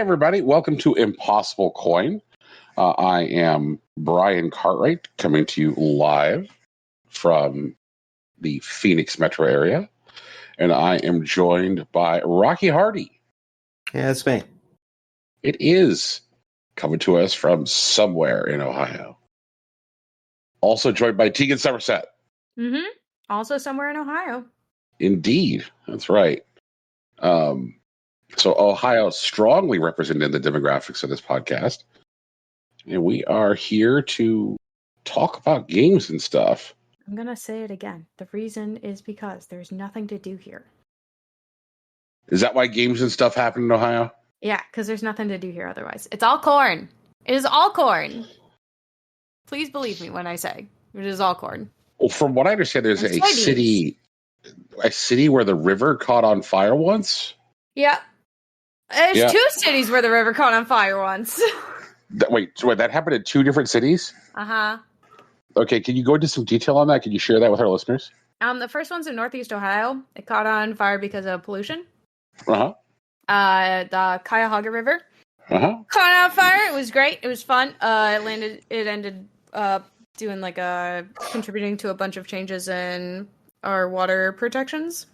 everybody. Welcome to Impossible Coin. I am Brian Cartwright, coming to you live from the Phoenix metro area. And I am joined by Rocky Hardy. Yeah, that's me. It is coming to us from somewhere in Ohio. Also joined by Tegan Somerset. Mm-hmm. Also somewhere in Ohio. Indeed. That's right. So Ohio is strongly represented in the demographics of this podcast. And we are here to talk about games and stuff. I'm going to say it again. The reason is because there's nothing to do here. Is that why games and stuff happen in Ohio? Yeah, because there's nothing to do here otherwise. It's all corn. It is all corn. Please believe me when I say it is all corn. Well, from what I understand, there's a city where the river caught on fire once. Yeah. There's two cities where the river caught on fire once. Wait, that happened in two different cities? Uh-huh. Okay, can you go into some detail on that? Can you share that with our listeners? The first one's in Northeast Ohio. It caught on fire because of pollution. Uh-huh. The Cuyahoga River. Uh-huh. Caught on fire. It was great. It was fun. It ended doing contributing to a bunch of changes in our water protections.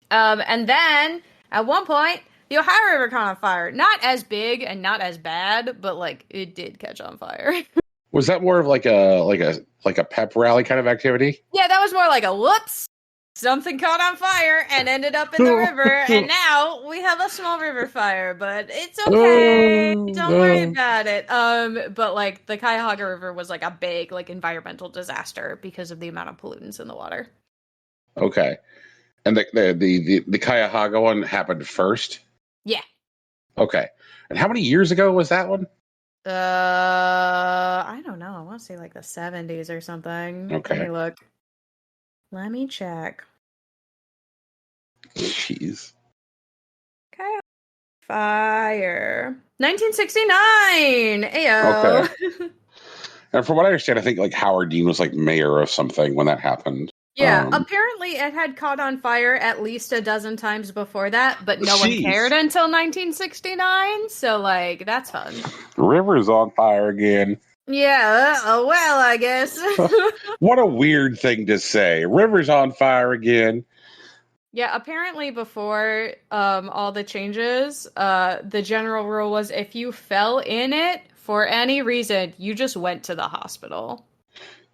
And then at one point, the Ohio River caught on fire. Not as big and not as bad, but it did catch on fire. Was that more of like a pep rally kind of activity? Yeah, that was more like a whoops. Something caught on fire and ended up in the river, and now we have a small river fire, but it's okay. Don't worry about it. But the Cuyahoga River was a big environmental disaster because of the amount of pollutants in the water. Okay. And the Cuyahoga one happened first? Yeah. Okay. And how many years ago was that one? I don't know. I want to say the 70s or something. Okay. Let me look. Let me check. Jeez. Okay. Fire. 1969. Ayo. Okay. And from what I understand, I think Howard Dean was mayor of something when that happened. Yeah, apparently it had caught on fire at least a dozen times before that, but no one cared until 1969, so, that's fun. The river's on fire again. Yeah, well, I guess. What a weird thing to say. River's on fire again. Yeah, apparently before all the changes, the general rule was if you fell in it for any reason, you just went to the hospital.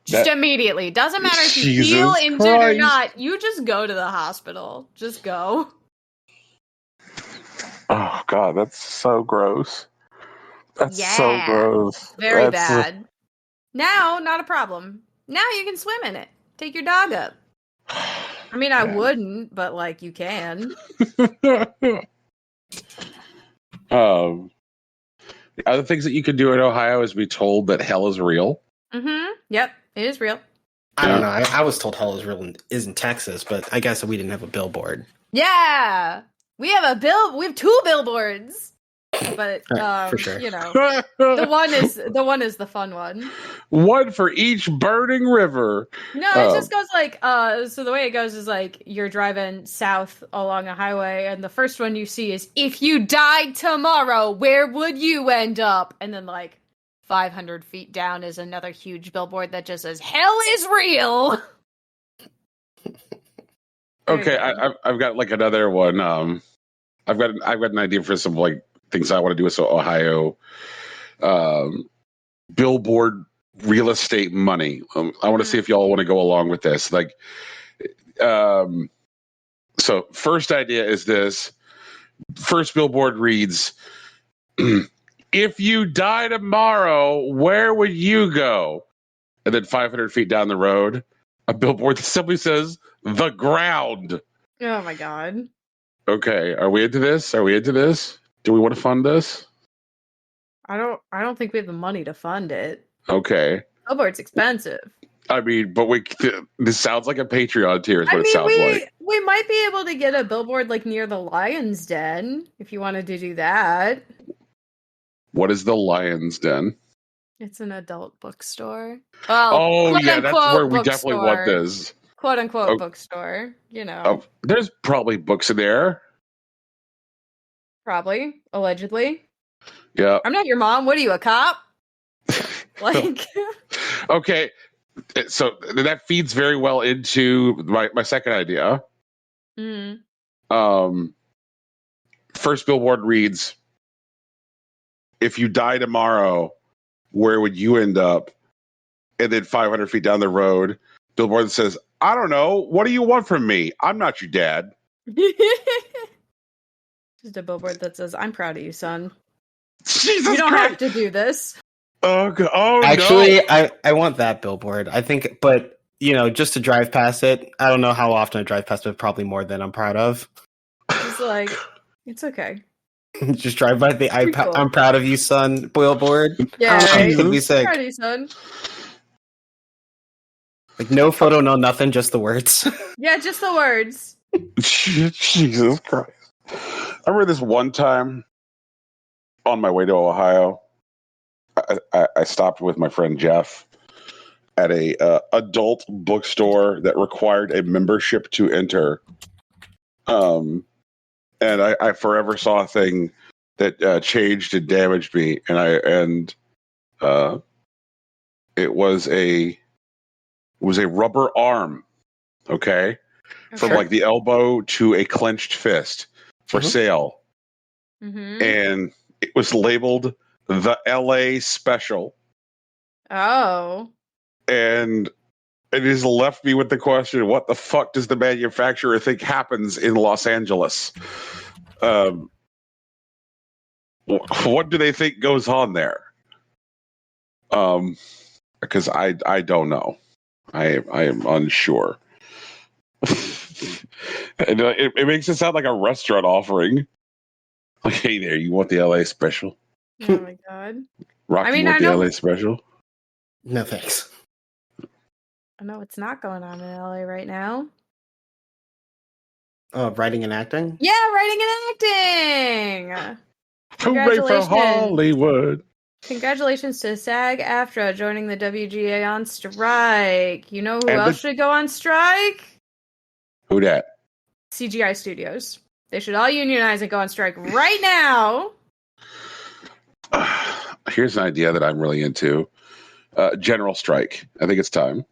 Just immediately. Doesn't matter if you feel injured or not. You just go to the hospital. Just go. Oh, God, that's so gross. That's so gross. Very bad. Now, not a problem. Now you can swim in it. Take your dog up. I mean, I wouldn't, but, you can. The other things that you can do in Ohio is be told that hell is real. Mm-hmm. Yep. It is real. I don't know. I was told hell is in Texas, but I guess we didn't have a billboard. Yeah, we have we have two billboards, but for sure. the one is the fun one. One for each burning river. No, it just goes so the way it goes is you're driving south along a highway, and the first one you see is if you died tomorrow, where would you end up? And then 500 feet down is another huge billboard that just says, hell is real! Okay, I've got another one. I've got an idea for some things I want to do with Ohio billboard real estate money. I want to see if y'all want to go along with this. So first idea is this. First billboard reads, if you die tomorrow, where would you go? And then 500 feet down the road, a billboard that simply says, the ground. Oh my God. Okay, are we into this? Do we want to fund this? I don't think we have the money to fund it. Okay. Billboard's expensive. I mean, but this sounds like a Patreon tier is what it sounds like. We might be able to get a billboard near the Lion's Den, if you wanted to do that. What is the Lion's Den? It's an adult bookstore. Well, yeah, that's where we definitely want this. Quote unquote bookstore, there's probably books in there. Probably. Allegedly. Yeah. I'm not your mom. What are you, a cop? Like, Okay. So that feeds very well into my second idea. mm, First billboard reads, if you die tomorrow, where would you end up? And then 500 feet down the road, billboard says, I don't know. What do you want from me? I'm not your dad. just a billboard that says, I'm proud of you, son. Jesus You don't Christ. have to do this. Oh, God. Oh, Actually, no. I want that billboard. I think, but just to drive past it, I don't know how often I drive past it. Probably more than I'm proud of. Just like, it's okay. Just drive by the Pretty cool. I'm proud of you, son billboard. Yeah, right? It'd be sick. Proud of you, son. Like no photo, no nothing, just the words. Yeah, just the words. Jesus Christ. I remember this one time on my way to Ohio, I stopped with my friend Jeff at a adult bookstore that required a membership to enter. And I forever saw a thing that changed and damaged me, and it was a rubber arm, okay, from like the elbow to a clenched fist for sale, and it was labeled the LA Special. Oh. And it has left me with the question, what the fuck does the manufacturer think happens in Los Angeles? What do they think goes on there? Because I don't know. I am unsure. It makes it sound like a restaurant offering. Like, hey there, you want the LA Special? Oh my god. Rocky, you want the LA Special? No thanks. I know what's not going on in LA right now. Oh, writing and acting? Yeah, writing and acting. Hooray for Hollywood. Congratulations to SAG-AFTRA joining the WGA on strike. You know who else should go on strike? Who dat? CGI Studios. They should all unionize and go on strike right now. Here's an idea that I'm really into. General strike. I think it's time.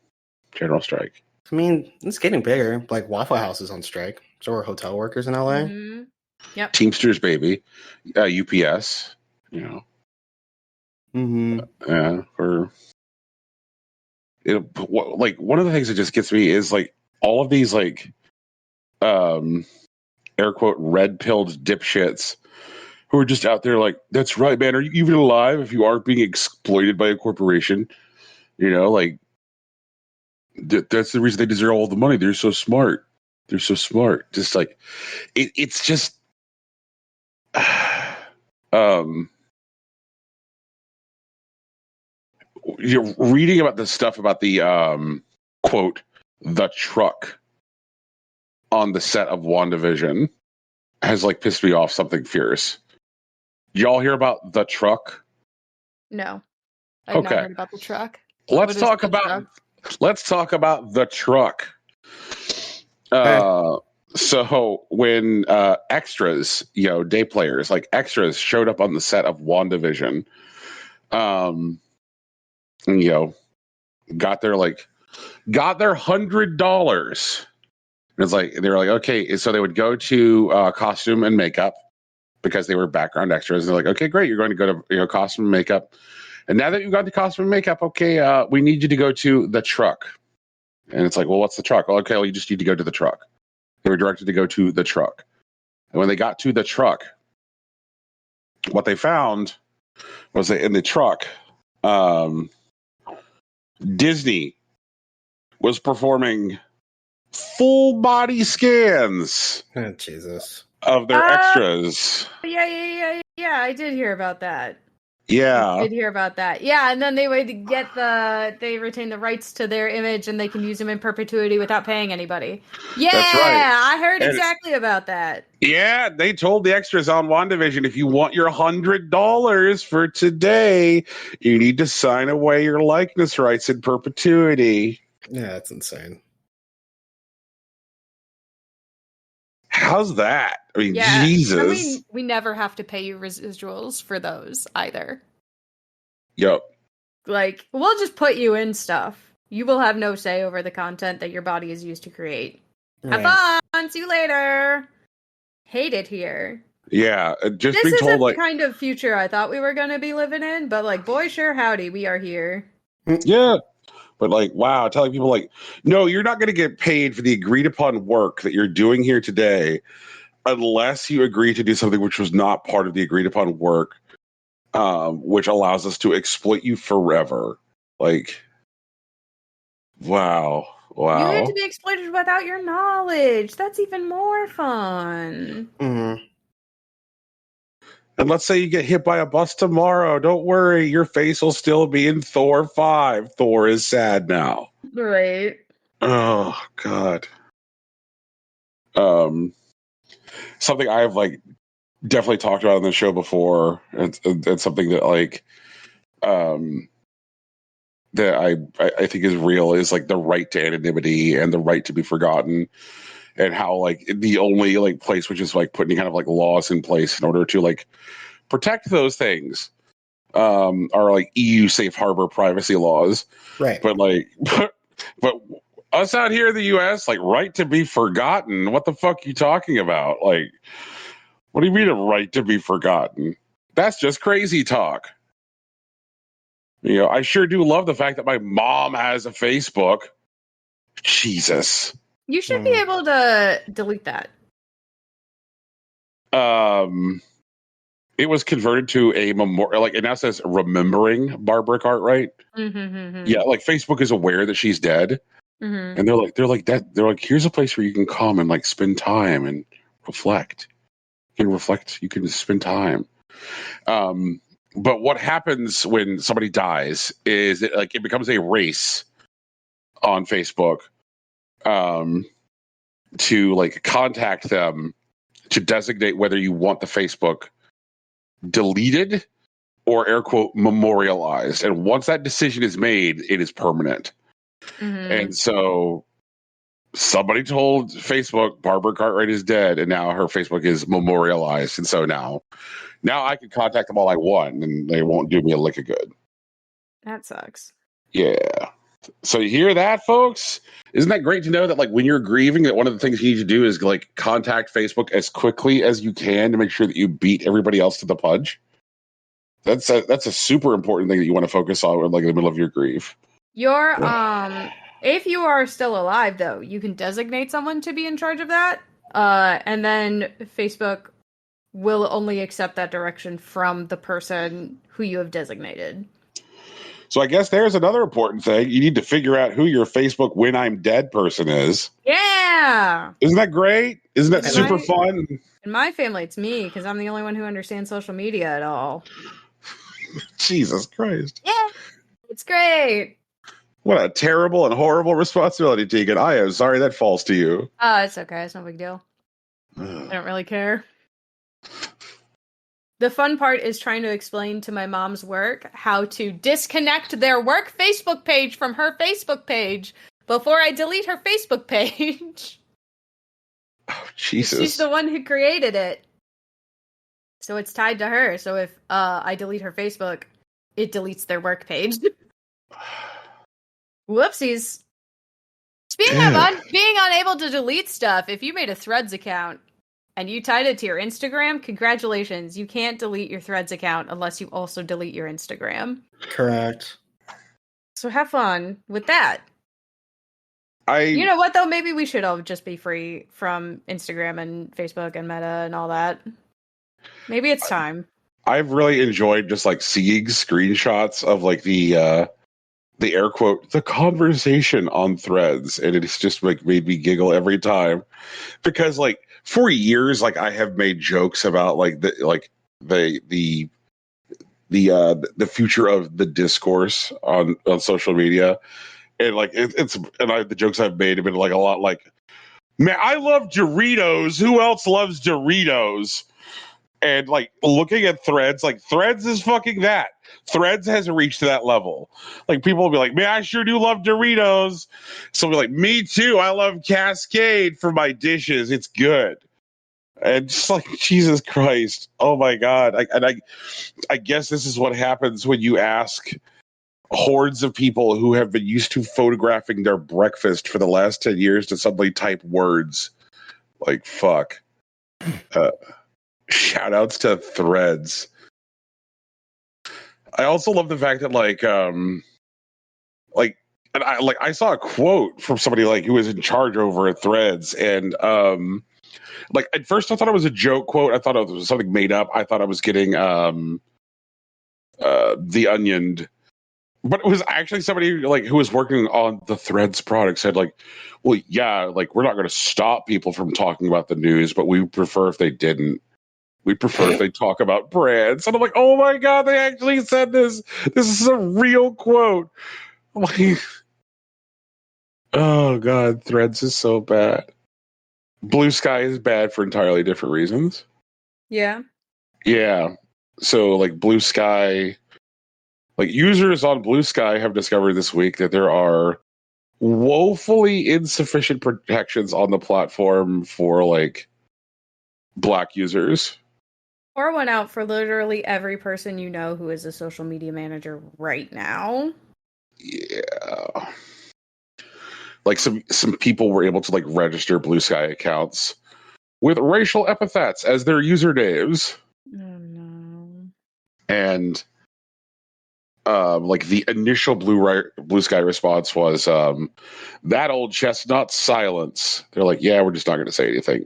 General strike. I mean, it's getting bigger. Like Waffle House is on strike. So are hotel workers in LA. Mm-hmm. Yep. Teamsters, baby. UPS. Mm-hmm. Or like one of the things that just gets me is like all of these like air quote red pilled dipshits who are just out there like, that's right, man. Are you even alive if you aren't being exploited by a corporation? Like that's the reason they deserve all the money. They're so smart. Just like it's just you're reading about the stuff about the quote the truck on the set of WandaVision has like pissed me off something fierce. Y'all hear about the truck? No. I've not heard about the truck. Let's talk about the truck. So when extras, day players like extras showed up on the set of WandaVision, got their $100. It's like they're like, okay, so they would go to costume and makeup because they were background extras. And they're like, okay, great, you're going to go to costume and makeup. And now that you've got the costume and makeup, okay, we need you to go to the truck. And it's like, well, what's the truck? Well, okay, well, you just need to go to the truck. They were directed to go to the truck. And when they got to the truck, what they found was that in the truck, Disney was performing full body scans of their extras. Yeah, I did hear about that. Yeah. Yeah, and then they would they retain the rights to their image and they can use them in perpetuity without paying anybody. Yeah, that's right. I heard exactly about that. Yeah, they told the extras on WandaVision, if you want your $100 for today, you need to sign away your likeness rights in perpetuity. Yeah, that's insane. How's that? I mean, Yeah. Jesus. I mean, we never have to pay you residuals for those either. Yep. Like, we'll just put you in stuff. You will have no say over the content that your body is used to create. Right. Have fun. See you later. Hate it here. Yeah, just This being isn't told the like, kind of future I thought we were going to be living in, but like, boy, sure howdy, we are here. yeah, but like, wow, telling people like, no, you're not going to get paid for the agreed upon work that you're doing here today, unless you agree to do something which was not part of the agreed upon work, which allows us to exploit you forever. Like, wow. You get to be exploited without your knowledge. That's even more fun. Mm-hmm. And let's say you get hit by a bus tomorrow. Don't worry, your face will still be in Thor 5. Thor is sad now. Right. Oh God. Something I've like definitely talked about on the show before. It's something that like that I think is real is like the right to anonymity and the right to be forgotten, and how like the only like place which is like putting kind of like laws in place in order to like protect those things are like EU safe harbor privacy laws. Right. But like but us out here in the US, like right to be forgotten, what the fuck are you talking about? Like, what do you mean a right to be forgotten? That's just crazy talk. You know, I sure do love the fact that my mom has a Facebook. Jesus. You should be able to delete that. It was converted to a memorial, like it now says remembering Barbara Cartwright. Mm-hmm. Yeah, like Facebook is aware that she's dead, and they're like, here's a place where you can come and like spend time and reflect. You can spend time. But what happens when somebody dies is that like it becomes a race on Facebook to like contact them to designate whether you want the Facebook deleted or air quote memorialized. And once that decision is made, it is permanent. Mm-hmm. And so somebody told Facebook Barbara Cartwright is dead, and now her Facebook is memorialized. And so now I can contact them all I want, and they won't do me a lick of good. That sucks. Yeah. So you hear that, folks? Isn't that great to know that like when you're grieving, that one of the things you need to do is like contact Facebook as quickly as you can to make sure that you beat everybody else to the punch? That's a super important thing that you want to focus on like in the middle of your grief. If you are still alive though, you can designate someone to be in charge of that. And then Facebook will only accept that direction from the person who you have designated. So I guess there's another important thing. You need to figure out who your Facebook when I'm dead person is. Yeah. Isn't that great? Isn't that super fun? In my family, it's me because I'm the only one who understands social media at all. Jesus Christ. Yeah. It's great. What a terrible and horrible responsibility, Tegan. I am sorry that falls to you. It's okay. It's no big deal. I don't really care. The fun part is trying to explain to my mom's work how to disconnect their work Facebook page from her Facebook page before I delete her Facebook page. Oh, Jesus. She's the one who created it. So it's tied to her. So if I delete her Facebook, it deletes their work page. Whoopsies. Speaking of being unable to delete stuff, if you made a Threads account and you tied it to your Instagram, congratulations. You can't delete your Threads account unless you also delete your Instagram. Correct. So have fun with that. You know what, though? Maybe we should all just be free from Instagram and Facebook and Meta and all that. Maybe it's time. I've really enjoyed just like seeing screenshots of like the air quote, the conversation on Threads. And it's just like made me giggle every time. Because like for years, like I have made jokes about like the future of the discourse on social media. And like the jokes I've made have been like a lot like, man, I love Doritos. Who else loves Doritos? And like looking at Threads, like Threads is fucking that. Threads has reached that level. Like people will be like, man, I sure do love Doritos. So we're like, me too. I love Cascade for my dishes. It's good. And just like Jesus Christ, oh my God! I guess this is what happens when you ask hordes of people who have been used to photographing their breakfast for the last 10 years to suddenly type words. Like fuck. Shout outs to Threads. I also love the fact that I saw a quote from somebody like who was in charge over at Threads, and like at first I thought it was a joke quote. I thought it was something made up. I thought I was getting the Onioned, but it was actually somebody like who was working on the Threads product said like, well, yeah, like we're not going to stop people from talking about the news, but we prefer if they didn't. We prefer if they talk about brands. And I'm like, oh my God, they actually said this. This is a real quote. I'm like, oh God, Threads is so bad. Blue Sky is bad for entirely different reasons. Yeah. Yeah. So like Blue Sky, like users on Blue Sky have discovered this week that there are woefully insufficient protections on the platform for like black users. Pour one out for literally every person you know who is a social media manager right now. Yeah. Like some people were able to like register Blue Sky accounts with racial epithets as their usernames. Oh no. And like the initial Blue Sky response was that old chestnut silence. They're like, yeah, we're just not going to say anything.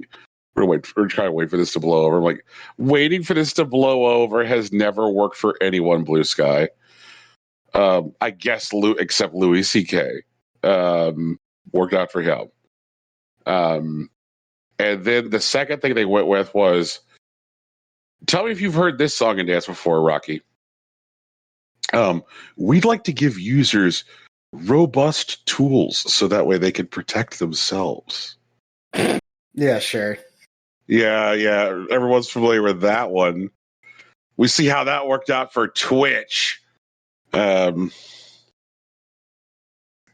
We're trying to wait for this to blow over. I'm like, waiting for this to blow over has never worked for anyone, Blue Sky. I guess except Louis C.K. Worked out for him. And then the second thing they went with was, tell me if you've heard this song and dance before, Rocky. We'd like to give users robust tools so that way they can protect themselves. Yeah, sure. Yeah. Everyone's familiar with that one. We see how that worked out for Twitch. And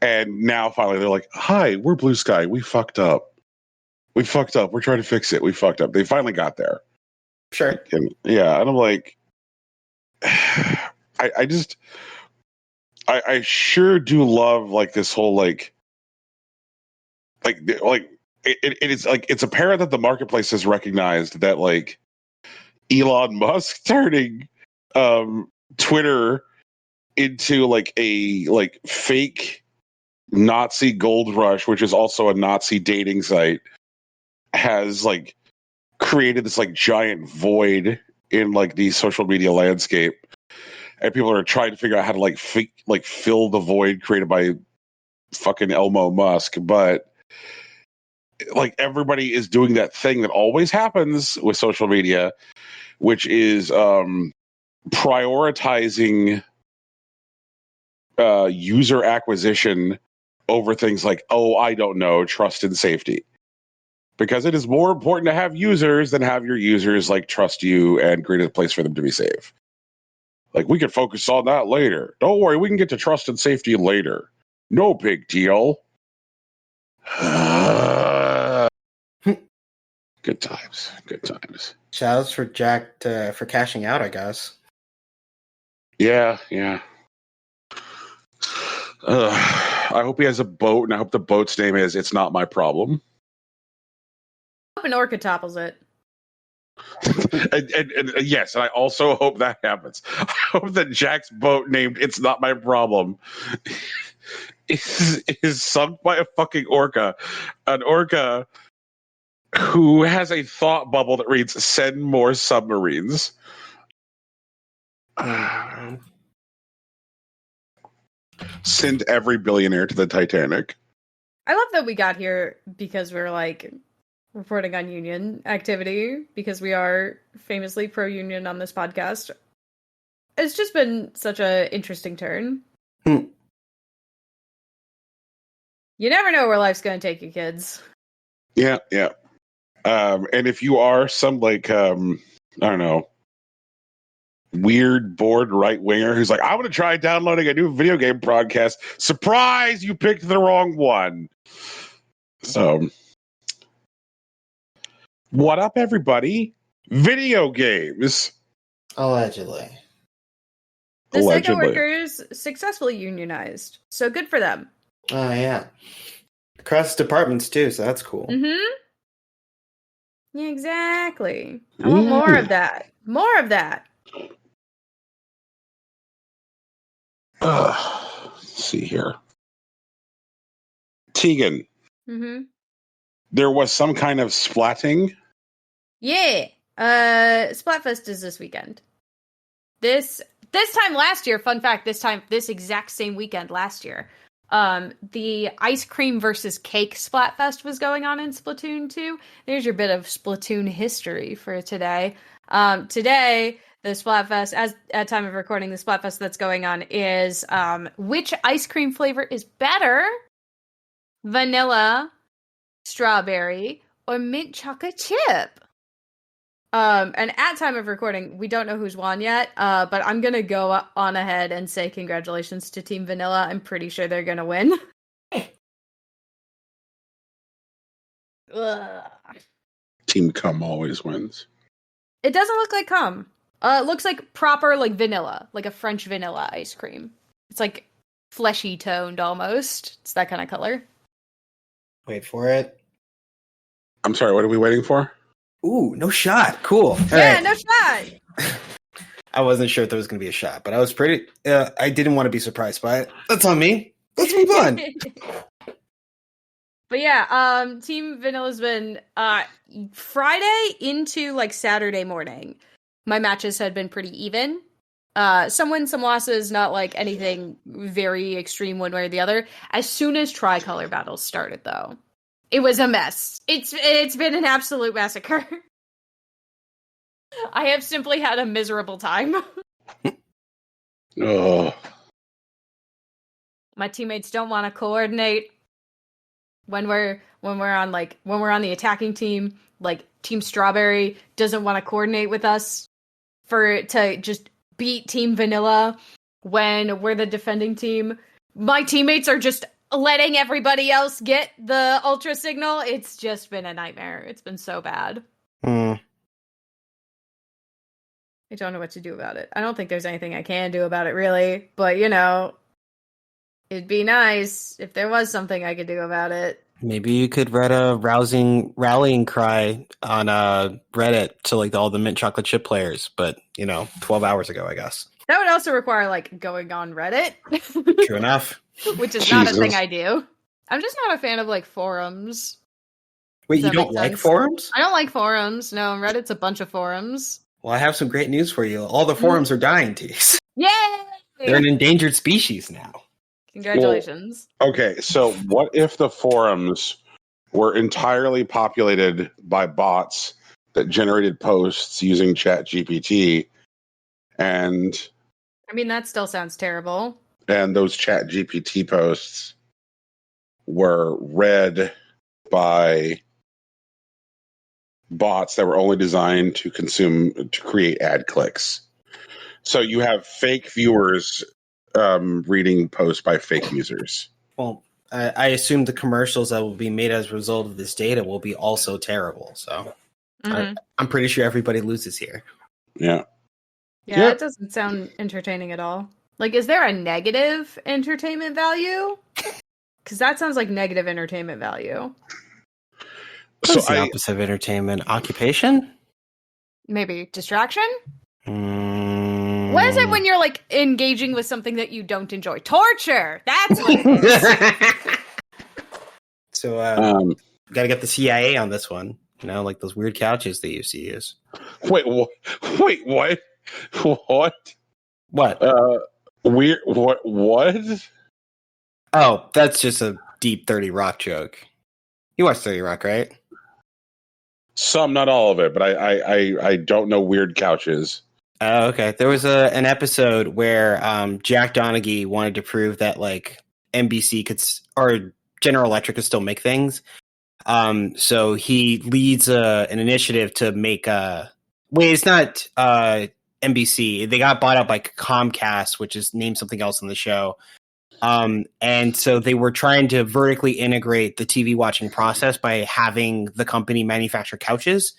now finally they're like, hi, we're Blue Sky. We fucked up. We're trying to fix it. We fucked up. They finally got there. Sure. And I'm like, I sure do love like this whole like it is like it's apparent that the marketplace has recognized that like Elon Musk turning Twitter into like a like fake Nazi gold rush, which is also a Nazi dating site, has like created this like giant void in like the social media landscape, and people are trying to figure out how to like fill the void created by fucking Elmo Musk. But like everybody is doing that thing that always happens with social media, which is prioritizing user acquisition over things like, oh, I don't know, trust and safety. Because it is more important to have users than have your users like trust you and create a place for them to be safe. Like we can focus on that later. Don't worry, we can get to trust and safety later. No big deal. Good times. Shoutouts for Jack for cashing out, I guess. Yeah. I hope he has a boat, and I hope the boat's name is "It's Not My Problem." I hope an orca topples it. and yes, and I also hope that happens. I hope that Jack's boat named "It's Not My Problem" is sunk by a fucking orca, an orca who has a thought bubble that reads "Send more submarines." Send every billionaire to the Titanic. I love that we got here because we're like reporting on union activity, because we are famously pro-union on this podcast. It's just been such an interesting turn. You never know where life's going to take you, kids. Yeah. And if you are some like I don't know, weird bored right winger who's like, I'm going to try downloading a new video game podcast. Surprise! You picked the wrong one. So What up, everybody? Video games. Allegedly. The Sega Allegedly. workers successfully unionized. So good for them. Oh, yeah. Across departments, too, so that's cool. Mm-hmm. Yeah, exactly. I want more of that. More of that. Let's see here. Tegan, Mm-hmm. there was some kind of splatting. Yeah. Splatfest is this weekend. This time last year, fun fact, this exact same weekend last year, the ice cream versus cake Splatfest was going on in Splatoon 2. There's your bit of Splatoon history for today. Today, the Splatfest, at time of recording, the Splatfest that's going on is which ice cream flavor is better? Vanilla, strawberry, or mint chocolate chip? And at time of recording, we don't know who's won yet, but I'm gonna go on ahead and say congratulations to Team Vanilla. I'm pretty sure they're gonna win. Team Cum always wins. It doesn't look like cum. It looks like proper, like, vanilla, like a French vanilla ice cream. It's like fleshy toned almost. It's that kind of color. Wait for it. I'm sorry, what are we waiting for? Ooh, no shot. Cool. All Yeah, right. no shot. I wasn't sure if there was going to be a shot, but I was pretty... I didn't want to be surprised by it. That's on me. Let's move on. But yeah, Team Vanilla's been Friday into like Saturday morning. My matches had been pretty even. Some wins, some losses, not like anything very extreme one way or the other. As soon as Tricolor battles started, though, it was a mess. It's been an absolute massacre. I have simply had a miserable time. Oh, My teammates don't want to coordinate. When we're on the attacking team, like Team Strawberry doesn't want to coordinate with us to just beat Team Vanilla when we're the defending team. My teammates are just letting everybody else get the ultra signal. It's just been a nightmare. It's been so bad. I don't know what to do about it. I don't think there's anything I can do about it, really. But, it'd be nice if there was something I could do about it. Maybe you could write a rousing rallying cry on Reddit to like all the mint chocolate chip players, but 12 hours ago, I guess. That would also require like going on Reddit. True enough. Which is not a Jesus. thing I do. I'm just not a fan of like forums. Wait, Does you that don't make like sense? forums? I don't like forums. No, Reddit's a bunch of forums. Well, I have some great news for you. All the forums are dying, Tease. Yay! They're an endangered species now. Congratulations. okay. So, what if the forums were entirely populated by bots that generated posts using ChatGPT, and I mean, that still sounds terrible. those ChatGPT posts were read by bots that were only designed to create ad clicks. So you have fake viewers reading posts by fake users. Well, I assume the commercials that will be made as a result of this data will be also terrible. So I'm pretty sure everybody loses here. Yeah. Yeah, Yep. it doesn't sound entertaining at all. Like, is there a negative entertainment value? Because that sounds like negative entertainment value. What's the opposite of entertainment? Occupation? Maybe distraction? What is it when you're like engaging with something that you don't enjoy? Torture! That's what it is. So, gotta get the CIA on this one. Like those weird couches they used to use. Wait, what? What? What? Weird. What? Oh, that's just a deep 30 Rock joke. You watch 30 Rock, right? Some, not all of it, but I don't know weird couches. Oh, okay. There was an episode where Jack Donaghy wanted to prove that like NBC or General Electric could still make things. So he leads an initiative to make it's not NBC. They got bought out by Comcast, which is named something else on the show. And so they were trying to vertically integrate the TV watching process by having the company manufacture couches.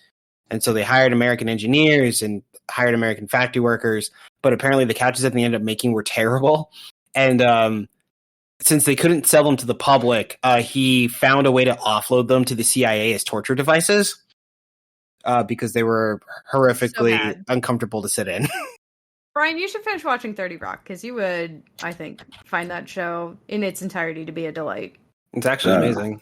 And so they hired American engineers and hired American factory workers, but apparently the couches that they ended up making were terrible. And since they couldn't sell them to the public, he found a way to offload them to the CIA as torture devices because they were horrifically uncomfortable to sit in. Brian, you should finish watching 30 Rock because you would, I think, find that show in its entirety to be a delight. It's actually amazing.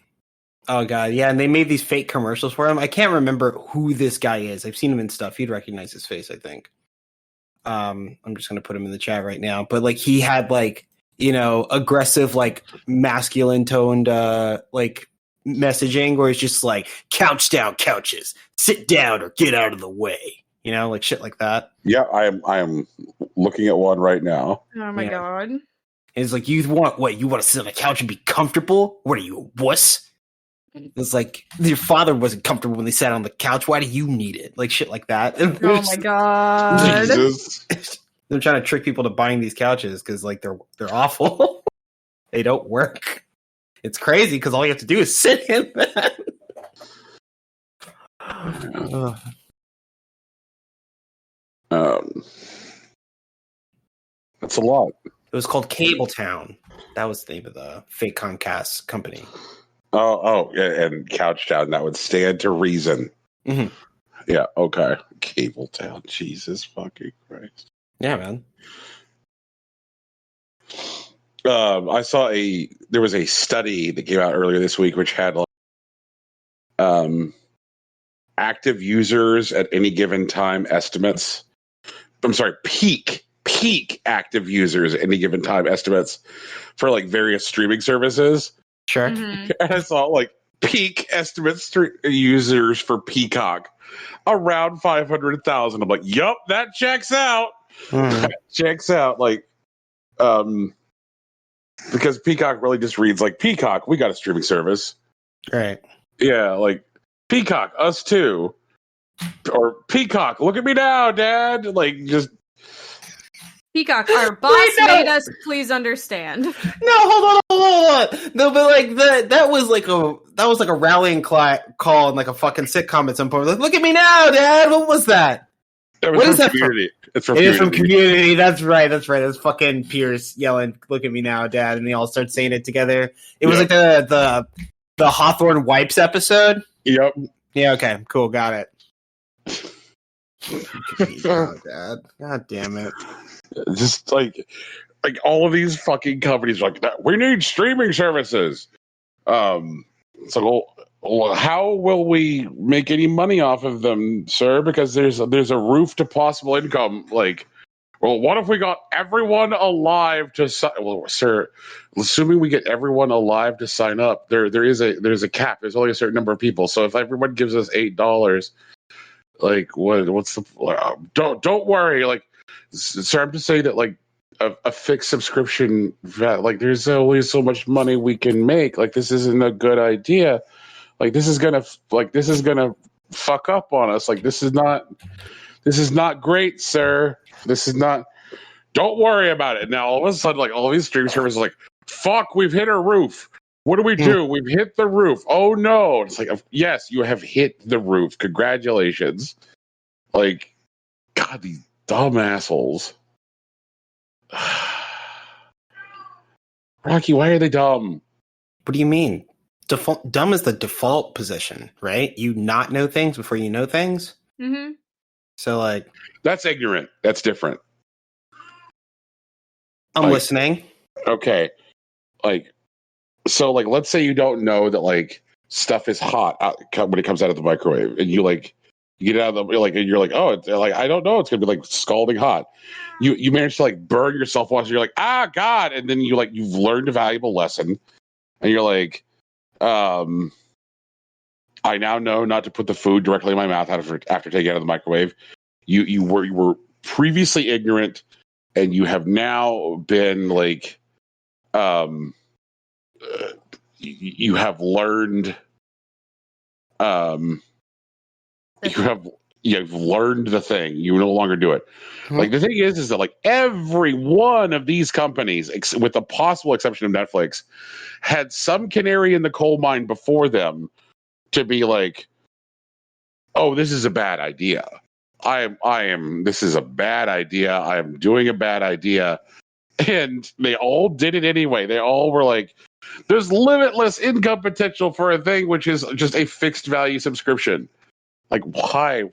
Oh, God. Yeah, and they made these fake commercials for him. I can't remember who this guy is. I've seen him in stuff. You'd recognize his face, I think. I'm just going to put him in the chat right now. But, like, he had, like, you know, aggressive, like, masculine-toned, like, messaging where it's just like, couch down, couches. Sit down or get out of the way. You know, like shit like that. Yeah, I am looking at one right now. Oh my god. It's like, you want what? You want to sit on a couch and be comfortable? What are you, a wuss? It's like, your father wasn't comfortable when they sat on the couch. Why do you need it? Like shit like that. Oh my god. Jesus. They're trying to trick people to buying these couches because like they're awful. They don't work. It's crazy because all you have to do is sit in them. That's a lot. It was called Cable Town. That was the name of the fake Comcast company. Oh, yeah, and Couch Town. That would stand to reason. Mm-hmm. Yeah, okay. Cable Town. Jesus fucking Christ. Yeah, man. I saw there was a study that came out earlier this week which had active users at any given time estimates. I'm sorry, peak active users at any given time estimates for like various streaming services. Sure. Mm-hmm. And I saw like peak estimates users for Peacock around 500,000. I'm like, yup, that checks out. That checks out. Like, because Peacock really just reads like, Peacock, we got a streaming service. Right. Yeah, like Peacock, us too. Or Peacock, look at me now, Dad. Like, just Peacock, our boss made us. Please understand. No, hold on. No, but like that was like a rallying call in like a fucking sitcom at some point. Like, look at me now, Dad. What was that? What is that Community. It's from It Community. is from Community. That's right. That's fucking Pierce yelling, "Look at me now, Dad!" And they all start saying it together. It was like the Hawthorne Wipes episode. Yep. Yeah. Okay. Cool. Got it. Oh, Dad. God damn it. Just like all of these fucking companies are like that. We need streaming services. So, well, how will we make any money off of them, sir? Because there's a roof to possible income. Like, well, what if we got everyone alive to sign? Well, sir, assuming we get everyone alive to sign up, there's a cap. There's only a certain number of people. So if everyone gives us $8, like what's the? Don't worry. Like, sir, I'm just saying that like a fixed subscription, like there's only so much money we can make. Like, this isn't a good idea. Like, this is gonna fuck up on us. Like, this is not great, sir. This is not. Don't worry about it. Now, all of a sudden, like all these streaming services, are like, fuck, we've hit a roof. What do we do? We've hit the roof. Oh no! It's like, yes, you have hit the roof. Congratulations. Like, God, these dumb assholes. Rocky, why are they dumb? What do you mean? Dumb is the default position, right? You not know things before you know things. Mm-hmm. So, like, That's ignorant. That's different. I'm listening. Okay. Like, so, like, let's say you don't know that, like, stuff is hot when it comes out of the microwave, and you get it out of the, like, and you're like, oh, it's, like, I don't know, it's gonna be like scalding hot. You manage to like burn yourself once, and you're like, ah, God, and then you've learned a valuable lesson, and you're like, I now know not to put the food directly in my mouth after taking it out of the microwave. You were previously ignorant, and you have now been like, you have learned, you've learned the thing. You no longer do it. Like the thing is that like every one of these companies, with the possible exception of Netflix, had some canary in the coal mine before them to be like, oh, this is a bad idea. This is a bad idea. I am doing a bad idea. And they all did it anyway. They all were like, there's limitless income potential for a thing which is just a fixed value subscription. Like, why?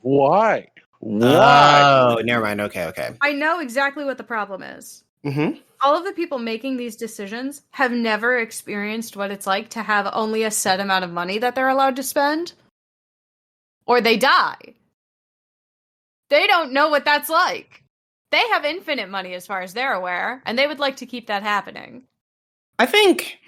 Oh, never mind. Okay. I know exactly what the problem is. Mm-hmm. All of the people making these decisions have never experienced what it's like to have only a set amount of money that they're allowed to spend, or they die. They don't know what that's like. They have infinite money as far as they're aware, and they would like to keep that happening. I think,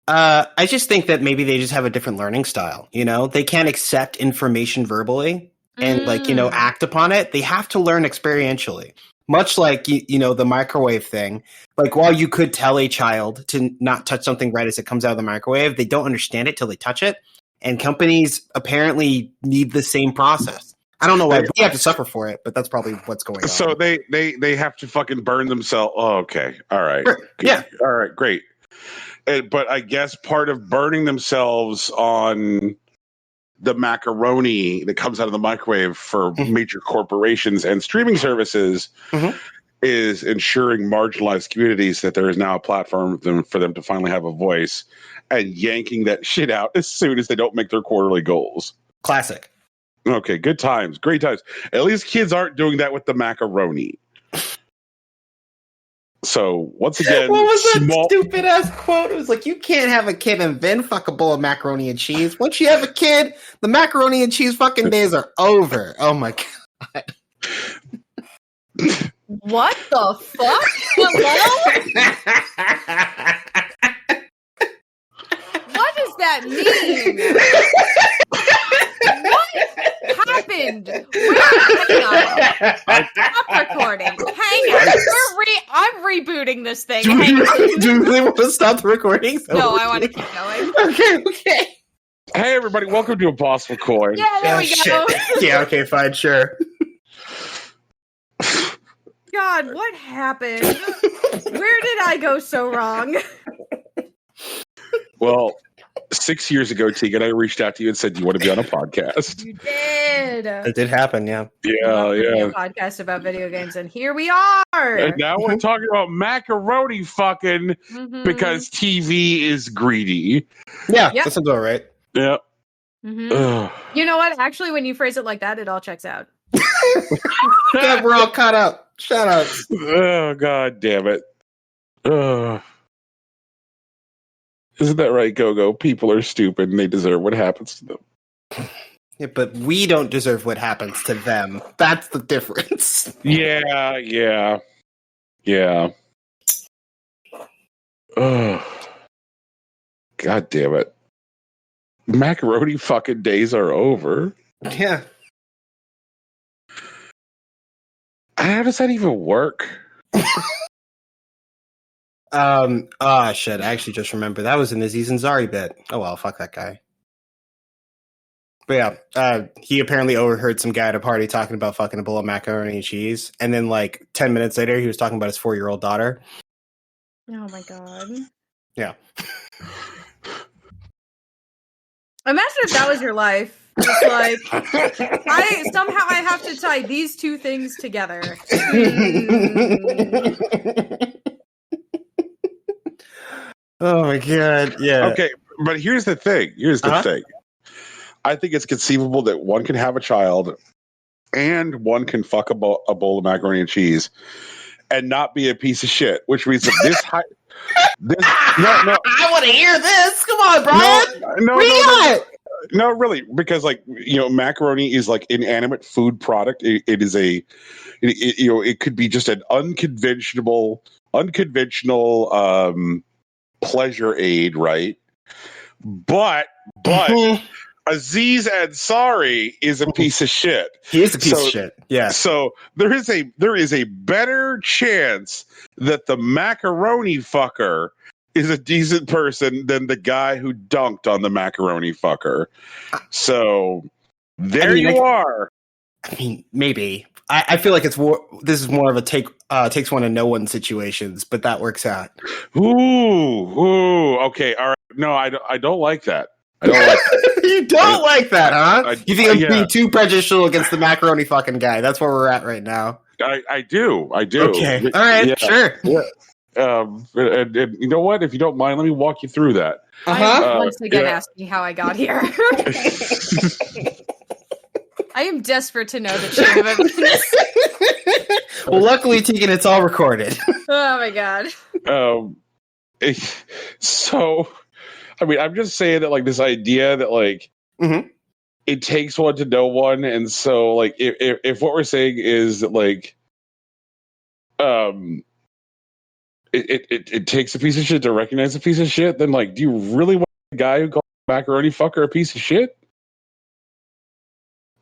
I just think that maybe they just have a different learning style, you know? They can't accept information verbally and, act upon it. They have to learn experientially. Much like, the microwave thing. Like, while you could tell a child to not touch something right as it comes out of the microwave, they don't understand it till they touch it. And companies apparently need the same process. I don't know why we have to suffer for it, but that's probably what's going on. So they have to fucking burn themselves. Oh, okay. All right. Sure. Yeah. All right. Great. But I guess part of burning themselves on the macaroni that comes out of the microwave for major corporations and streaming services is ensuring marginalized communities that there is now a platform for them to finally have a voice and yanking that shit out as soon as they don't make their quarterly goals. Classic. Okay, good times, great times. At least kids aren't doing that with the macaroni. So once again, what was that stupid ass quote? It was like, you can't have a kid and then fuck a bowl of macaroni and cheese. Once you have a kid, the macaroni and cheese fucking days are over. Oh my god. What the fuck? Hello? What does that mean? What happened? Hang on. Stop recording. Hang on. I'm rebooting this thing. Do you really want to stop the recording? No, I want to keep going. Okay. Hey, everybody, welcome to Impossible Coin. Yeah, there we go. Yeah, okay, fine, sure. God, what happened? Where did I go so wrong? Well, 6 years ago, Tegan, I reached out to you and said, do you want to be on a podcast? You did. It did happen, yeah. Yeah. A podcast about video games, and here we are. And now we're talking about macaroni fucking because TV is greedy. Yeah, that sounds all right. Yeah. Mm-hmm. You know what? Actually, when you phrase it like that, it all checks out. Yeah, we're all caught up. Shut up. Oh, god damn it. Isn't that right, Go-Go? People are stupid and they deserve what happens to them. Yeah, but we don't deserve what happens to them. That's the difference. Yeah. Oh, god damn it. Macaroni fucking days are over. Yeah. How does that even work? Shit. I actually just remember that was an Aziz Ansari bit. Oh well, fuck that guy. But yeah, he apparently overheard some guy at a party talking about fucking a bowl of macaroni and cheese, and then like 10 minutes later, he was talking about his 4-year-old daughter. Oh my god. Yeah. Imagine if that was your life. Just like I have to tie these two things together. Oh my god! Yeah. Okay, but here's the thing. Thing. I think it's conceivable that one can have a child, and one can fuck a bowl of macaroni and cheese, and not be a piece of shit. Which means that no. I want to hear this. Come on, Brian. No, really, because macaroni is like inanimate food product. It is it could be just an unconventional pleasure aid, right? But Aziz Ansari is a piece of shit. He is a piece of shit. Yeah. So there is a better chance that the macaroni fucker is a decent person than the guy who dunked on the macaroni fucker. So There you are. I mean, maybe. I feel like this is more of a takes one to know one situations, but that works out. Ooh, okay, all right. No, I don't like that. I don't like that. You don't like that, huh? You think I'm being yeah. too prejudicial against the macaroni fucking guy? That's where we're at right now. I do. Okay, all right, sure. Yeah. And you know what? If you don't mind, let me walk you through that. I'm once again asking how I got here. I am desperate to know the chain of events. Well, luckily, Tegan, it's all recorded. Oh my god. So, I mean, I'm just saying that, like, this idea that, like, it takes one to know one, and so, like, if what we're saying is that, like, it takes a piece of shit to recognize a piece of shit, then, like, do you really want the guy who called macaroni fucker a piece of shit?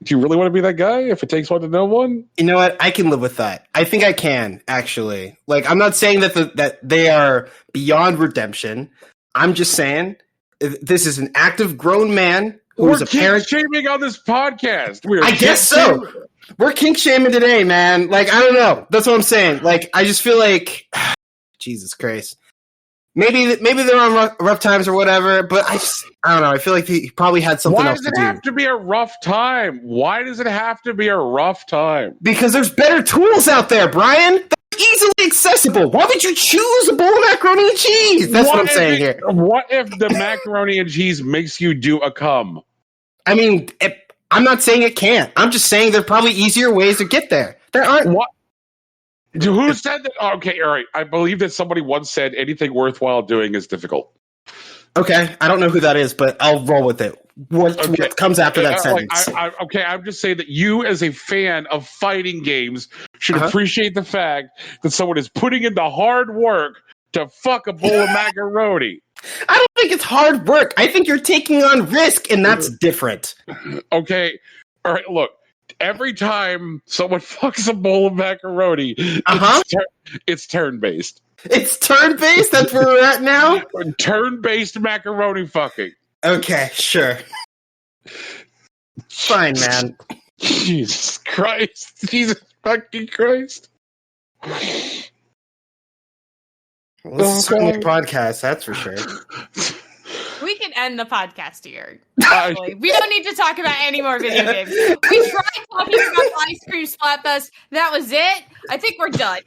Do you really want to be that guy if it takes one to know one? You know what? I can live with that. I think I can, actually. Like, I'm not saying that they are beyond redemption. I'm just saying this is an active grown man who is a parent. We're shaming on this podcast. I guess so. We're kink shaming today, man. Like, I don't know. That's what I'm saying. Like, I just feel like, Jesus Christ. Maybe they're on rough times or whatever, but I don't know. I feel like he probably had something else to do. Why does it have to be a rough time? Why does it have to be a rough time? Because there's better tools out there, Brian. They're easily accessible. Why would you choose a bowl of macaroni and cheese? That's what I'm saying here. What if the macaroni and cheese makes you do a cum? I mean, I'm not saying it can't. I'm just saying there are probably easier ways to get there. There aren't. What? Who said that? Okay, all right. I believe that somebody once said anything worthwhile doing is difficult. Okay, I don't know who that is, but I'll roll with it. What comes after that sentence? I'm just saying that you, as a fan of fighting games, should appreciate the fact that someone is putting in the hard work to fuck a bowl of macaroni. I don't think it's hard work. I think you're taking on risk, and that's different. Okay, all right, look. Every time someone fucks a bowl of macaroni, it's turn-based. It's turn-based? That's where we're at now? Turn-based macaroni fucking. Okay, sure. Fine, man. Jesus Christ. Jesus fucking Christ. Well, this is certainly a podcast, that's for sure. We can end the podcast here. We don't need to talk about any more video games. We tried talking about Ice Cream Splatfest. That was it. I think we're done.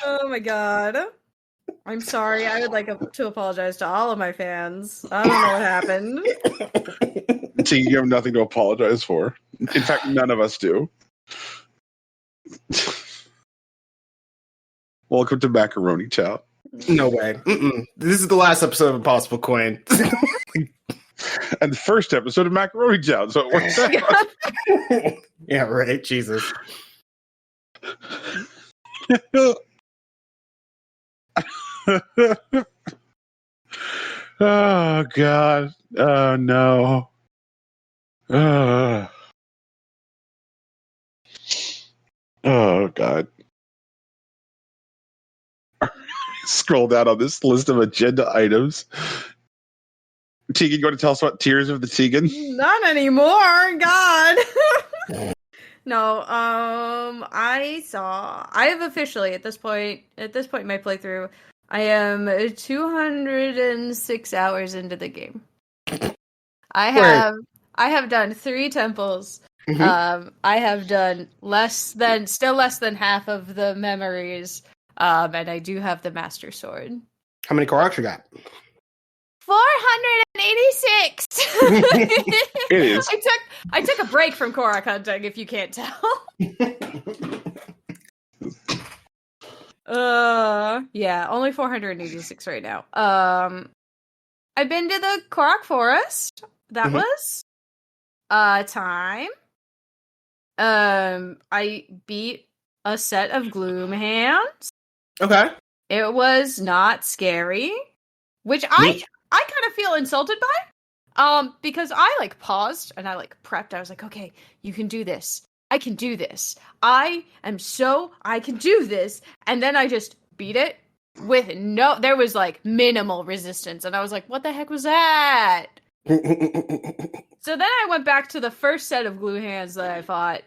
Oh my god. I'm sorry. I would like to apologize to all of my fans. I don't know what happened. See, you have nothing to apologize for. In fact, none of us do. Welcome to Macaroni Town. No way. This is the last episode of Impossible Coin. And the first episode of Macaroni Town, so it works out. Yeah, right. Jesus. Oh, God. Oh, no. Oh, God. Scroll down on this list of agenda items. Tegan, you want to tell us about Tears of the Tegan? Not anymore, God. No, I have officially at this point in my playthrough, I am 206 hours into the game. I have done 3 temples. I have done still less than half of the memories. And I do have the Master Sword. How many Koroks you got? 486. It is. I took a break from Korok hunting, if you can't tell. Yeah, only 486 right now. I've been to the Korok Forest. That was time. I beat a set of Gloom Hands. Okay. It was not scary, which I kind of feel insulted by. Because I like paused and I like prepped. I was like, okay, you can do this. I can do this. I can do this. And then I just beat it with there was like minimal resistance. And I was like, what the heck was that? So then I went back to the first set of glue hands that I fought,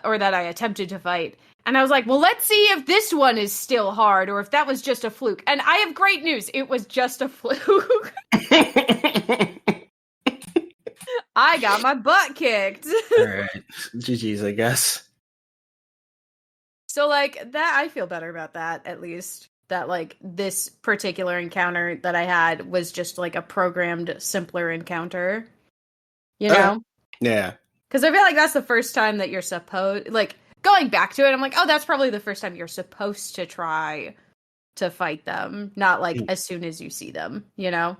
or that I attempted to fight. And I was like, well, let's see if this one is still hard or if that was just a fluke. And I have great news. It was just a fluke. I got my butt kicked. All right. GG's, I guess. So, like, that, I feel better about that, at least. That, like, this particular encounter that I had was just, like, a programmed, simpler encounter. You know? Yeah. Because I feel like that's the first time that you're supposed... Like, going back to it, I'm like, oh, that's probably the first time you're supposed to try to fight them. Not, like, as soon as you see them, you know?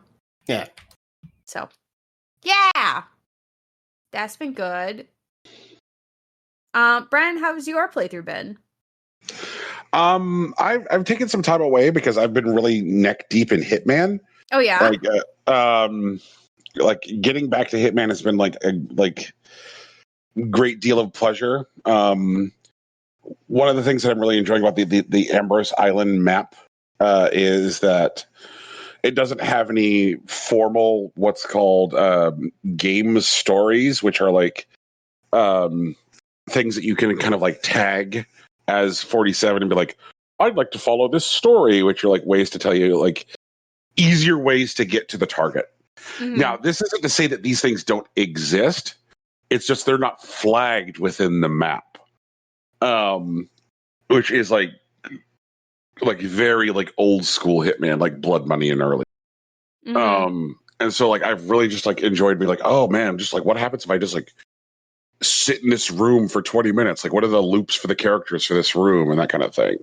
Yeah. So, yeah! That's been good. Brandon, how's your playthrough been? I've taken some time away because I've been really neck deep in Hitman. Oh yeah, like getting back to Hitman has been like a great deal of pleasure. One of the things that I'm really enjoying about the Ambrose Island map is that it doesn't have any formal what's called game stories, which are like things that you can kind of like tag as 47 and be like, I'd like to follow this story, which are like ways to tell you like easier ways to get to the target. Mm-hmm. Now, this isn't to say that these things don't exist. It's just they're not flagged within the map, which is like very like old school Hitman, like Blood Money and early. Mm-hmm. And so like I've really just like enjoyed being like, oh man, just like what happens if I just like sit in this room for 20 minutes? Like what are the loops for the characters for this room and that kind of thing.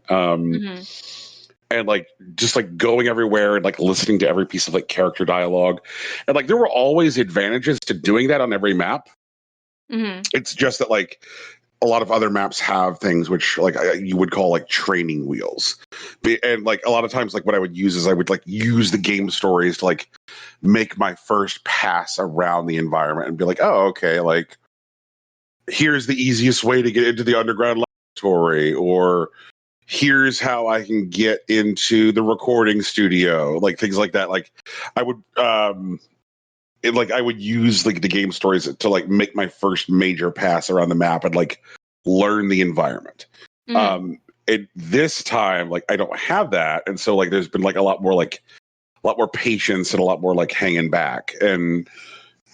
And like just like going everywhere and like listening to every piece of like character dialogue. And like there were always advantages to doing that on every map. Mm-hmm. It's just that like a lot of other maps have things which like you would call like training wheels. And like a lot of times like what I would use is I would like use the game stories to like make my first pass around the environment and be like, oh, okay, like here's the easiest way to get into the underground laboratory, or here's how I can get into the recording studio, like things like that. Like I would I would use like the game stories to like make my first major pass around the map and like learn the environment. And this time, like I don't have that, and so like there's been like a lot more patience and a lot more like hanging back and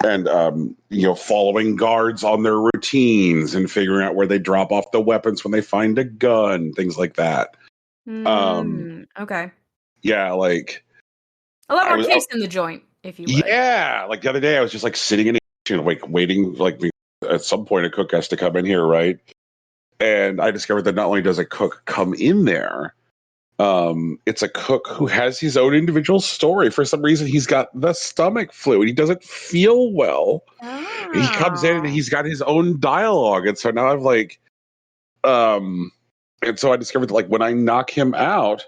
you know, following guards on their routines and figuring out where they drop off the weapons when they find a gun, things like that. Okay. Yeah, like a lot more taste in the joint, if you would. Yeah, like the other day I was just like sitting in a like waiting, like at some point a cook has to come in here, right? And I discovered that not only does a cook come in there, it's a cook who has his own individual story. For some reason, he's got the stomach flu and he doesn't feel well. Oh. He comes in and he's got his own dialogue. And so now I've like, and so I discovered that like when I knock him out,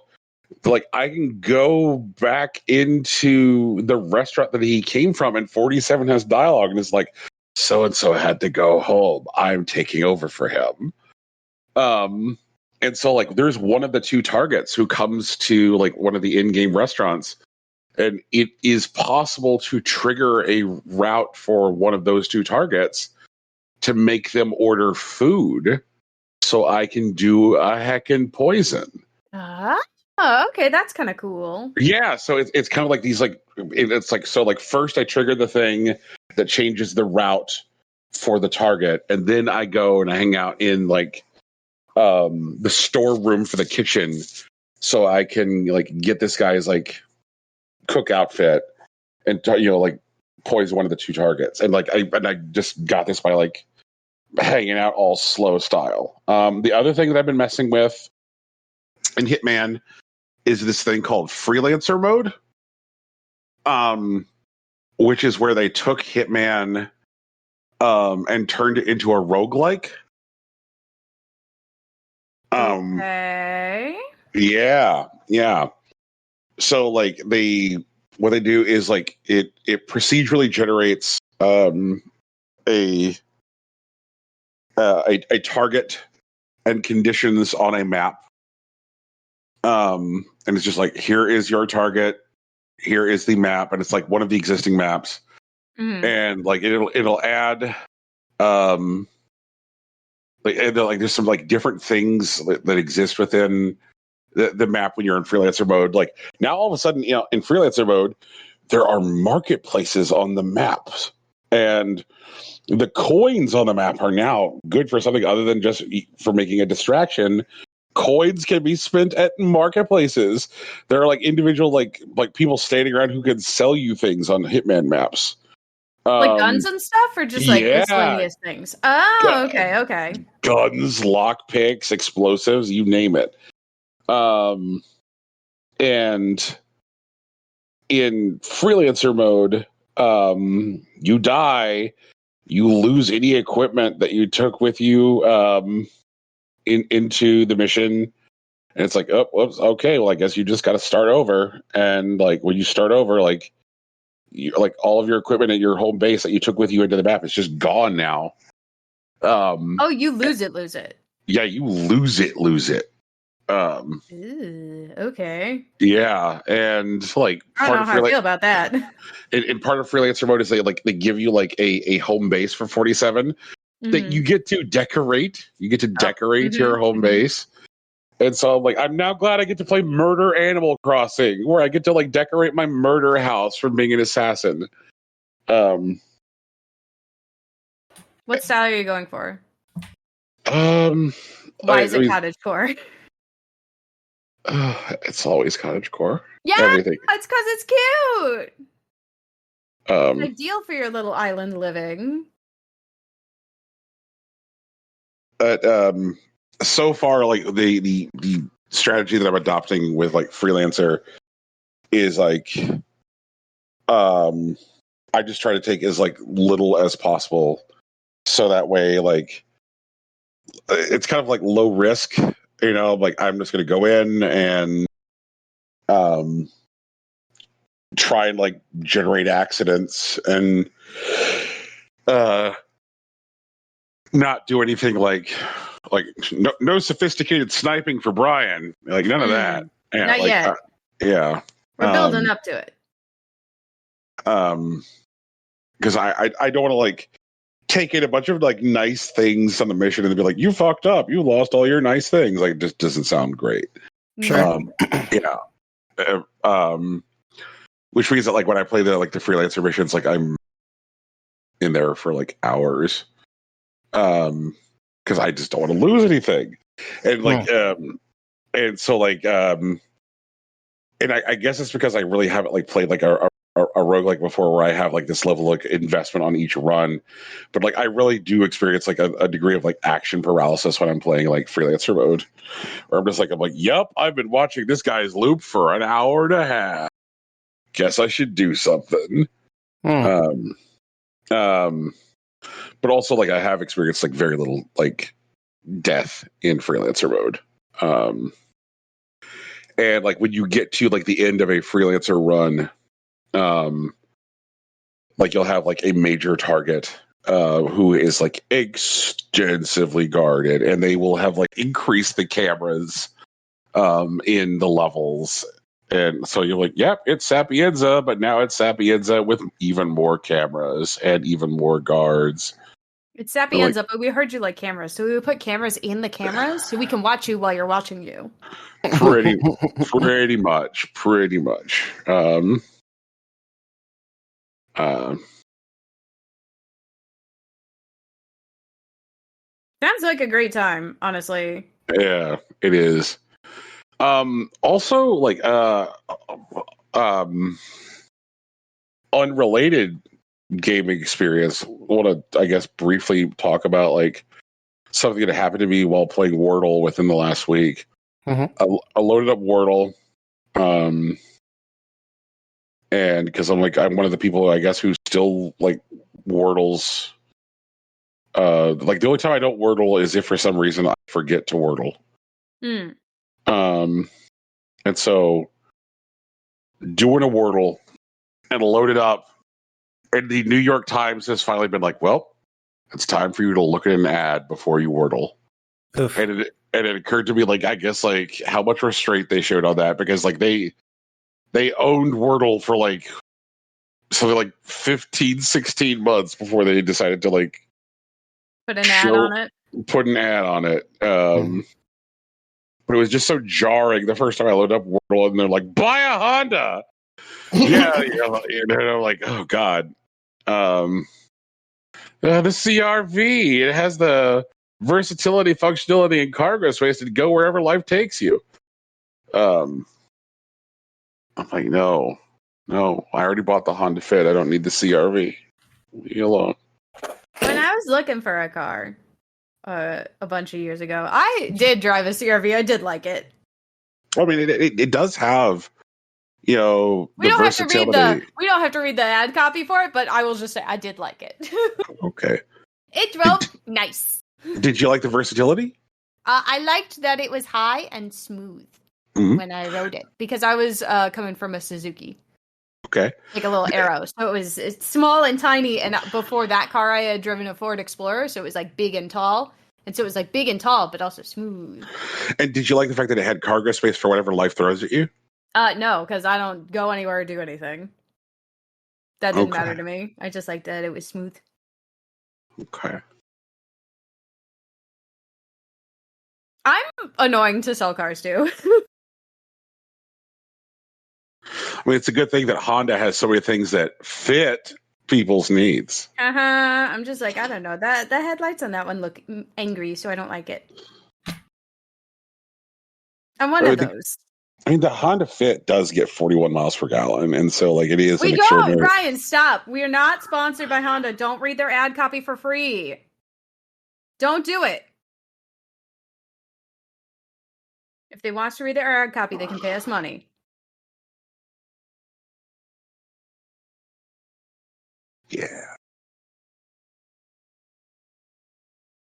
like I can go back into the restaurant that he came from, and 47 has dialogue and it's like, so-and-so had to go home. I'm taking over for him. And so like there's one of the two targets who comes to like one of the in-game restaurants, and it is possible to trigger a route for one of those two targets to make them order food so I can do a heckin' poison. Oh, okay, that's kind of cool. Yeah, so it's kind of like these like it's like so like first I trigger the thing that changes the route for the target, and then I go and I hang out in like the storeroom for the kitchen so I can like get this guy's like cook outfit and you know like poison one of the two targets, and like I just got this by like hanging out all slow style. The other thing that I've been messing with in Hitman is this thing called freelancer mode, which is where they took Hitman and turned it into a roguelike. Okay. Yeah. So like what they do is like it procedurally generates a target and conditions on a map. And it's just like, here is your target, here is the map, and it's like one of the existing maps. and like it'll add like there's some like different things that exist within the map when you're in freelancer mode. Like now all of a sudden, in freelancer mode, there are marketplaces on the maps, and the coins on the map are now good for something other than just for making a distraction. Coins can be spent at marketplaces. There are like individual like people standing around who can sell you things on Hitman maps. Like guns and stuff, or just like miscellaneous things? Oh, okay. Guns, lockpicks, explosives, you name it. And in freelancer mode, you die, you lose any equipment that you took with you into the mission, and it's like, oh, whoops, okay, well, I guess you just got to start over. And like when you start over, like all of your equipment at your home base that you took with you into the map, it's just gone now. You lose it. Yeah, you lose it. Okay. Yeah, and like I don't know how I feel about that. And part of freelancer mode is they give you like a home base for 47 that you get to decorate. You get to decorate your home base. And so I'm like, I'm now glad I get to play Murder Animal Crossing, where I get to like decorate my murder house from being an assassin. What style are you going for? Why is it cottagecore? It's always cottagecore. Yeah, everything. It's because it's cute. It's ideal for your little island living. But so far, like the strategy that I'm adopting with like freelancer is like, I just try to take as like little as possible, so that way, like, it's kind of like low risk. Like I'm just going to go in and try and like generate accidents and not do anything like no sophisticated sniping for Brian. Like none of that. Yeah, not yet. Yeah, we're building up to it. Because I don't want to like take in a bunch of like nice things on the mission and be like, you fucked up, you lost all your nice things. Like, it just doesn't sound great. Sure. Which means that like when I play the freelancer missions, like I'm in there for like hours, because I just don't want to lose anything, and like and so like and I guess it's because I really haven't like played like a roguelike before, where I have like this level of investment on each run, but like I really do experience like a degree of like action paralysis when I'm playing like freelancer mode, where I'm like, yep, I've been watching this guy's loop for an hour and a half. Guess I should do something. But also like I have experienced like very little like death in freelancer mode. And like when you get to like the end of a freelancer run, like you'll have like a major target who is like extensively guarded, and they will have like increased the cameras in the levels. And so you're like, yep, it's Sapienza, but now it's Sapienza with even more cameras and even more guards. It's Sapienza, but we heard you like cameras, so we would put cameras in the cameras so we can watch you while you're watching you. Pretty much. Sounds like a great time, honestly. Yeah, it is. Also, like, unrelated gaming experience. I want to, I guess, briefly talk about like something that happened to me while playing Wordle within the last week. I loaded up Wordle, and because I'm one of the people, I guess, who still like Wordles. Like the only time I don't Wordle is if for some reason I forget to Wordle. And so doing a Wordle and load it up, and the New York Times has finally been like, well, it's time for you to look at an ad before you Wordle. Oof. And it occurred to me, like, I guess, like, how much restraint they showed on that, because like they owned Wordle for like something like 15, 16 months before they decided to like Put an ad on it. Put an ad on it. But it was just so jarring the first time I loaded up Wordle and they're like, buy a Honda. Yeah, I'm like, oh God. The CRV, it has the versatility, functionality, and cargo space to go wherever life takes you. I'm like, no, I already bought the Honda Fit. I don't need the CRV. Leave me alone. When I was looking for a car a bunch of years ago, I did drive a CRV. I did like it. I mean, it does have, we don't have to read the ad copy for it, but I will just say I did like it. Okay. It drove nice. Did you like the versatility? I liked that it was high and smooth when I rode it because I was coming from a Suzuki. Okay. Like a little Arrow. So it's small and tiny. And before that car, I had driven a Ford Explorer. So it was like big and tall. And so it was like big and tall, but also smooth. And did you like the fact that it had cargo space for whatever life throws at you? No, because I don't go anywhere or do anything. That didn't matter to me. I just liked that it was smooth. Okay. I'm annoying to sell cars too. I mean, it's a good thing that Honda has so many things that fit people's needs. I'm just like, I don't know. The headlights on that one look angry, so I don't like it. I'm one of those. The Honda Fit does get 41 miles per gallon, and so like it is. We don't, Ryan. Stop. We are not sponsored by Honda. Don't read their ad copy for free. Don't do it. If they want to read their ad copy, they can pay us money. Yeah.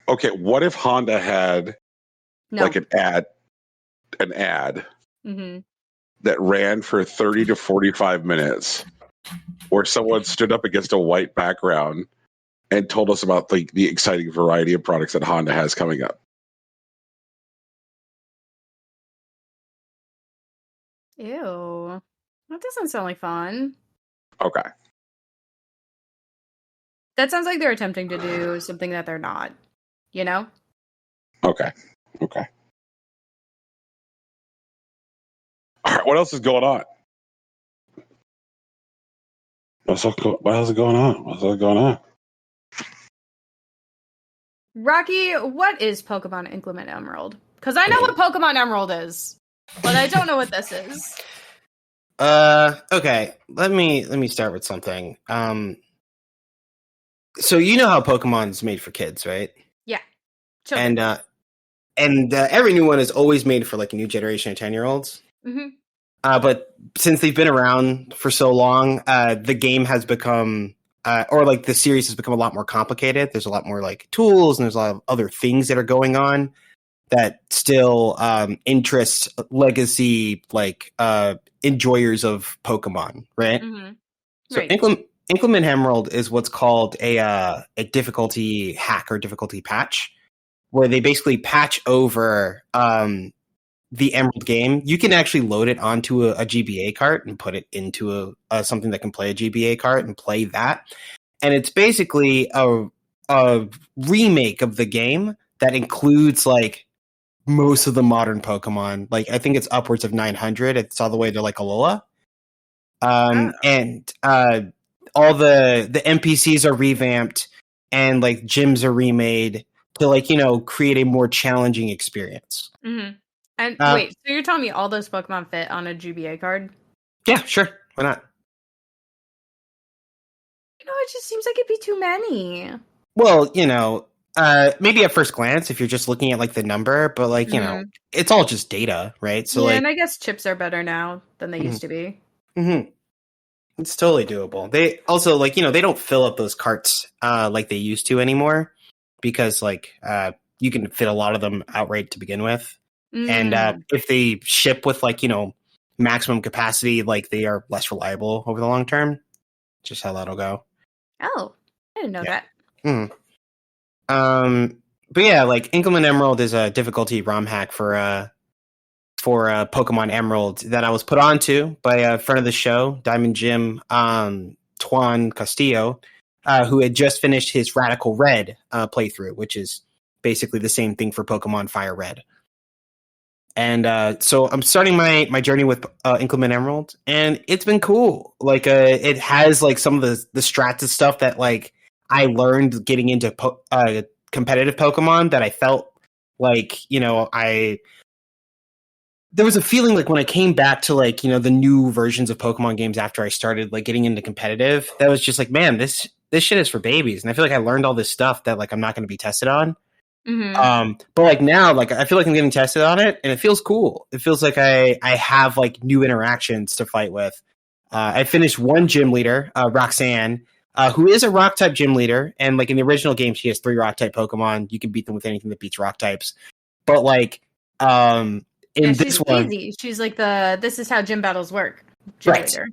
Okay, what if Honda had like an ad that ran for 30 to 45 minutes where someone stood up against a white background and told us about the exciting variety of products that Honda has coming up? Ew. That doesn't sound like fun. Okay. That sounds like they're attempting to do something that they're not, Okay. All right, what else is going on? What else is going on? Rocky, what is Pokemon Inclement Emerald? Because I know what Pokemon Emerald is, but I don't know what this is. Okay. Let me start with something. So you know how Pokemon is made for kids, right? Yeah. Children. And every new one is always made for like a new generation of 10-year-olds. Mm-hmm. But since they've been around for so long, the game has become, or like the series has become a lot more complicated. There's a lot more like tools and there's a lot of other things that are going on that still interest legacy like enjoyers of Pokemon, right? Mm-hmm. So right. Inclement Emerald is what's called a difficulty hack or difficulty patch, where they basically patch over the Emerald game. You can actually load it onto a GBA cart and put it into something that can play a GBA cart and play that. And it's basically a remake of the game that includes like most of the modern Pokemon. Like I think it's upwards of 900. It's all the way to like Alola. And all the NPCs are revamped and like gyms are remade to like, create a more challenging experience. Mm-hmm. And wait, so you're telling me all those Pokemon fit on a GBA card? Yeah, sure. Why not? It just seems like it'd be too many. Well, maybe at first glance if you're just looking at like the number, but like, it's all just data, right? So and I guess chips are better now than they used to be. Mm-hmm. It's totally doable. They also like, they don't fill up those carts like they used to anymore because like you can fit a lot of them outright to begin with. And if they ship with like, maximum capacity, like they are less reliable over the long term. Just how that'll go. Oh, I didn't know that. Mm. But yeah, like Inclement Emerald is a difficulty ROM hack for Pokemon Emerald that I was put onto by a friend of the show, Diamond Jim, Tuan Castillo, who had just finished his Radical Red playthrough, which is basically the same thing for Pokemon Fire Red. And so I'm starting my journey with Inclement Emerald, and it's been cool. Like, it has like some of the strats and stuff that like I learned getting into competitive Pokemon that I felt like, there was a feeling like when I came back to like, the new versions of Pokemon games after I started like getting into competitive, that was just like, man, this shit is for babies. And I feel like I learned all this stuff that like I'm not going to be tested on. Mm-hmm. But like now, like I feel like I'm getting tested on it, and it feels cool. It feels like I have like new interactions to fight with. I finished one gym leader, Roxanne, who is a rock type gym leader, and like in the original game, she has 3 rock type Pokemon. You can beat them with anything that beats rock types. But like in this one, easy. She's like this is how gym battles work. Gym leader.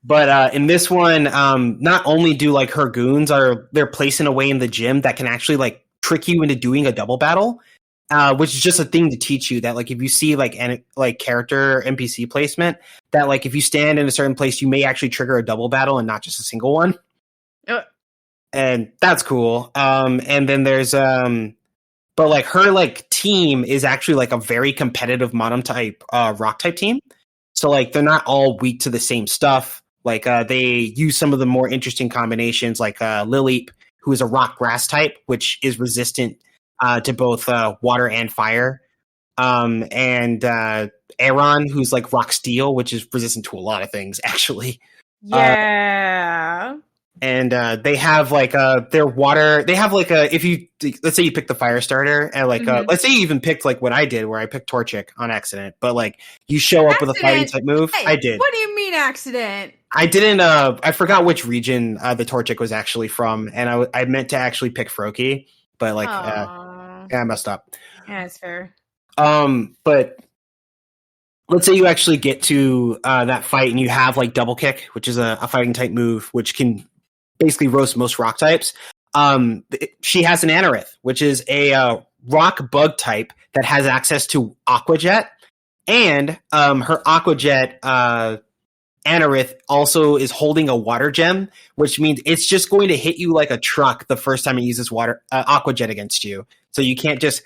But in this one, not only do like her goons they're placed in a way in the gym that can actually like trick you into doing a double battle, which is just a thing to teach you that like if you see like character NPC placement, that like if you stand in a certain place, you may actually trigger a double battle and not just a single one. And that's cool. And then there's but like her like team is actually like a very competitive Monum type rock type team. So like they're not all weak to the same stuff. Like they use some of the more interesting combinations, like Lileep, who is a rock grass type, which is resistant to both water and fire. And Aron, who's like rock steel, which is resistant to a lot of things, actually. Yeah. And they have like their water. They have like if you let's say you pick the fire starter, and like let's say you even picked like what I did, where I picked Torchic on accident, but like you show up with a fighting type move. Hey, I did. What do you mean accident? I didn't. I forgot which region the Torchic was actually from, and I meant to actually pick Froakie, but like yeah, I messed up. Yeah, it's fair. But let's say you actually get to that fight and you have like double kick, which is a fighting type move, which can basically roast most rock types. She has an Anorith, which is a rock bug type that has access to Aqua Jet, and her Aqua Jet Anorith also is holding a water gem, which means it's just going to hit you like a truck the first time it uses Aqua Jet against you. So you can't just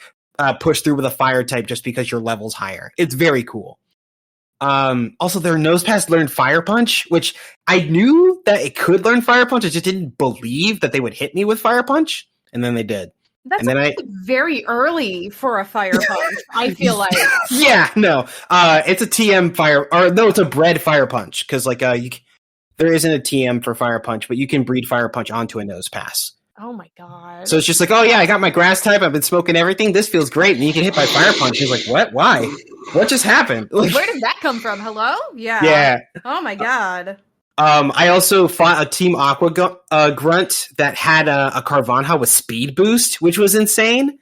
push through with a fire type just because your level's higher. It's very cool. Also, their Nosepass learned Fire Punch, which I knew that it could learn Fire Punch. I just didn't believe that they would hit me with Fire Punch, and then they did. That's very early for a Fire Punch, I feel like. Yeah, no. It's a TM Fire... Or, no, it's a bred Fire Punch, because like there isn't a TM for Fire Punch, but you can breed Fire Punch onto a Nosepass. Oh my god. So it's just like, oh yeah, I got my grass type, I've been smoking everything, this feels great, and you can hit by Fire Punch. He's like, what? Why? What just happened? Where did that come from? Hello? Yeah. Yeah. Oh my god. I also fought a Team Aqua Grunt that had a Carvanha with speed boost, which was insane.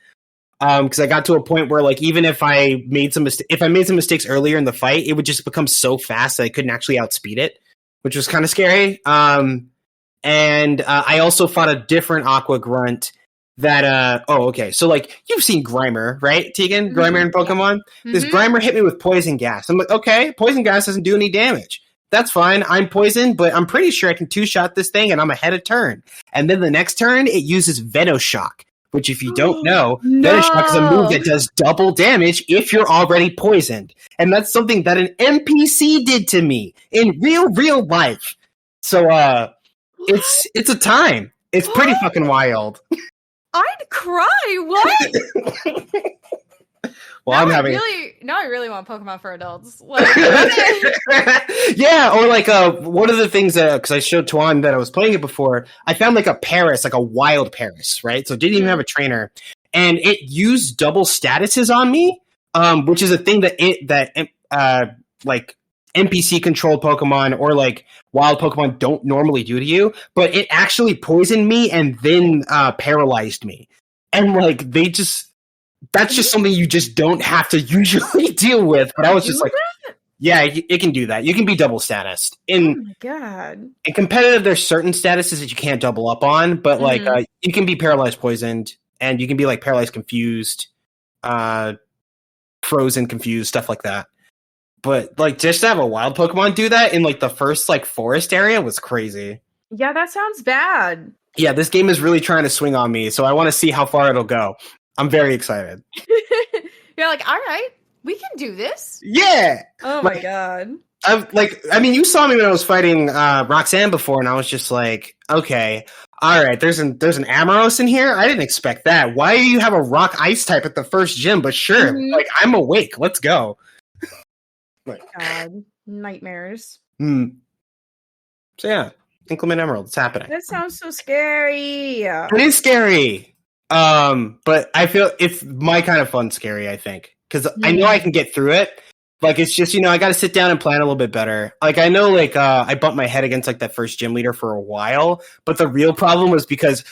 Because I got to a point where, like, even if I made some mistakes earlier in the fight, it would just become so fast that I couldn't actually outspeed it, which was kind of scary. And I also fought a different Aqua Grunt that, so, like, you've seen Grimer, right, Tegan? Mm-hmm. Grimer in Pokemon? Mm-hmm. This Grimer hit me with Poison Gas. I'm like, okay, Poison Gas doesn't do any damage. That's fine, I'm poisoned, but I'm pretty sure I can two-shot this thing, and I'm ahead of turn. And then the next turn, it uses Venoshock, which, if you don't know, Venoshock is a move that does double damage if you're already poisoned. And that's something that an NPC did to me in real life. So, it's a time. It's pretty fucking wild. I'd cry. What? Well, now I really want Pokemon for adults. Like, yeah, or like one of the things that, because I showed Tuan that I was playing it before, I found like a Paris, like a wild Paris, right? So it didn't even have a trainer, and it used double statuses on me, which is a thing that like NPC controlled Pokemon or like wild Pokemon don't normally do to you, but it actually poisoned me and then paralyzed me, and like that's just something you just don't have to usually deal with. But I was just like, yeah, it can do that. You can be double status. Oh my god. In competitive, there's certain statuses that you can't double up on, but like you can be paralyzed poisoned, and you can be like paralyzed confused, frozen confused, stuff like that. But like just to have a wild Pokemon do that in like the first like forest area was crazy. Yeah, that sounds bad. Yeah, this game is really trying to swing on me, so I want to see how far it'll go. I'm very excited. You're like, all right, we can do this. Yeah. Oh my god. You saw me when I was fighting Roxanne before, and I was just like, okay, all right, there's an Amoros in here. I didn't expect that. Why do you have a rock ice type at the first gym? But sure, like I'm awake. Let's go. God, nightmares. So yeah, Inclement Emerald, it's happening. That sounds so scary. It is scary. But I feel it's my kind of fun scary, I think. Because I know I can get through it. Like, it's just, I got to sit down and plan a little bit better. Like, I know, I bumped my head against, that first gym leader for a while. But the real problem was because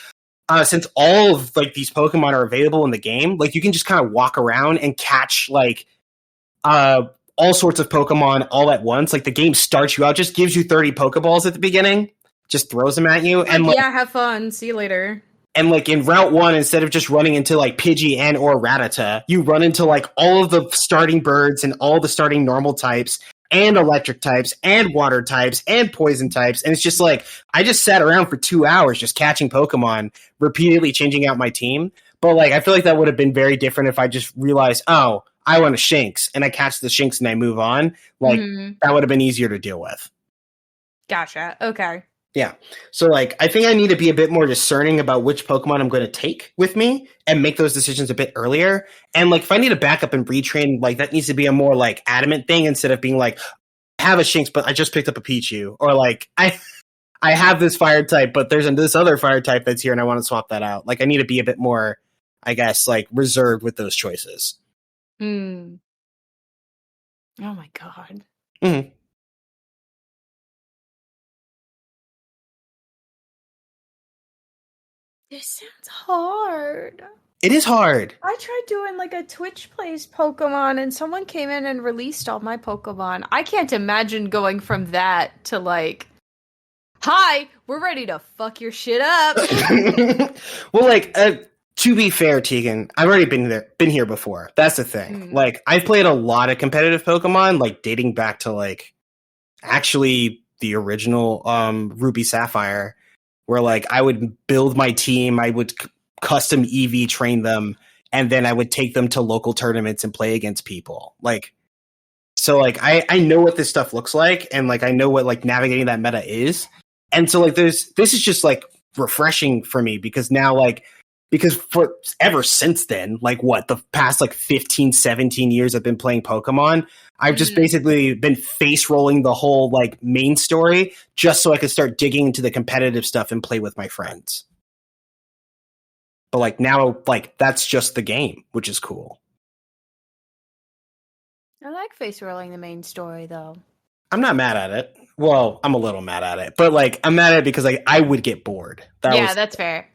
since all of, these Pokemon are available in the game, you can just kind of walk around and catch, all sorts of Pokemon all at once. Like, the game starts you out, just gives you 30 Pokeballs at the beginning, just throws them at you. And yeah, have fun. See you later. And in Route 1, instead of just running into Pidgey and or Rattata, you run into all of the starting birds and all the starting normal types and electric types and water types and poison types. And it's just I just sat around for 2 hours just catching Pokemon, repeatedly changing out my team. But I feel like that would have been very different if I just realized, oh, I want a Shinx, and I catch the Shinx and I move on. That would have been easier to deal with. Gotcha. Okay. Yeah. So, I think I need to be a bit more discerning about which Pokemon I'm going to take with me and make those decisions a bit earlier. And, if I need to back up and retrain, that needs to be a more, adamant thing instead of being I have a Shinx, but I just picked up a Pichu. Or, I have this fire type, but there's this other fire type that's here and I want to swap that out. I need to be a bit more, I guess, reserved with those choices. Oh, my God. Mm-hmm. This sounds hard. It is hard. I tried doing a Twitch plays Pokemon and someone came in and released all my Pokemon. I can't imagine going from that to hi, we're ready to fuck your shit up. Well, to be fair, Tegan, I've already been here before. That's the thing. I've played a lot of competitive Pokemon, dating back to actually the original Ruby Sapphire, where I would build my team, I would custom EV train them, and then I would take them to local tournaments and play against people. So I know what this stuff looks like, and I know what navigating that meta is. And so this is just refreshing for me because now because for ever since then, the past 15, 17 years I've been playing Pokemon, I've just basically been face rolling the whole main story just so I could start digging into the competitive stuff and play with my friends. But now, that's just the game, which is cool. I like face rolling the main story though. I'm not mad at it. Well, I'm a little mad at it, but I'm mad at it because I would get bored. That's fair.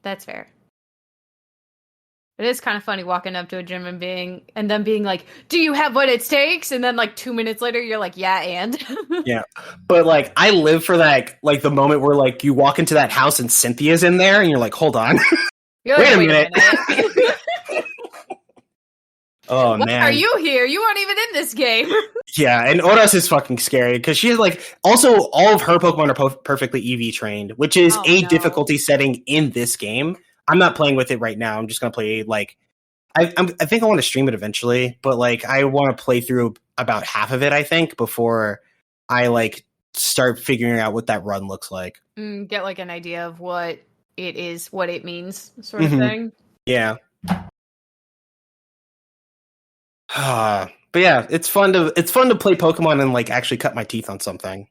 That's fair. It is kind of funny walking up to a gym and them being like, do you have what it takes? And then 2 minutes later, you're like, yeah, and? Yeah. But I live for that, the moment where you walk into that house and Cynthia's in there and you're like, hold on. Wait a minute. Oh, Why man. are you here? You weren't even in this game. Yeah, and Oras is fucking scary because she's also all of her Pokemon are perfectly EV trained, which is difficulty setting in this game. I'm not playing with it right now. I'm just gonna play I think I want to stream it eventually, but I want to play through about half of it. I think before I start figuring out what that run looks like. Get an idea of what it is, what it means, sort of thing. Yeah. But yeah, it's fun to play Pokemon and actually cut my teeth on something.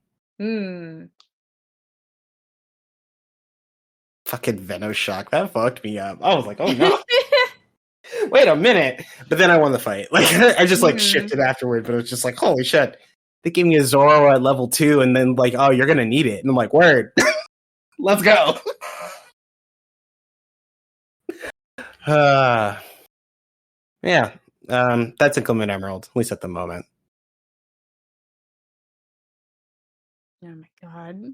Fucking Venoshock, that fucked me up. I was like, oh no. Wait a minute. But then I won the fight. I just shifted afterward, but it was just holy shit. They gave me a Zoro at level 2 and then oh, you're gonna need it. And I'm like, word. Let's go. Yeah. That's Inclement Emerald, at least at the moment. Oh my god.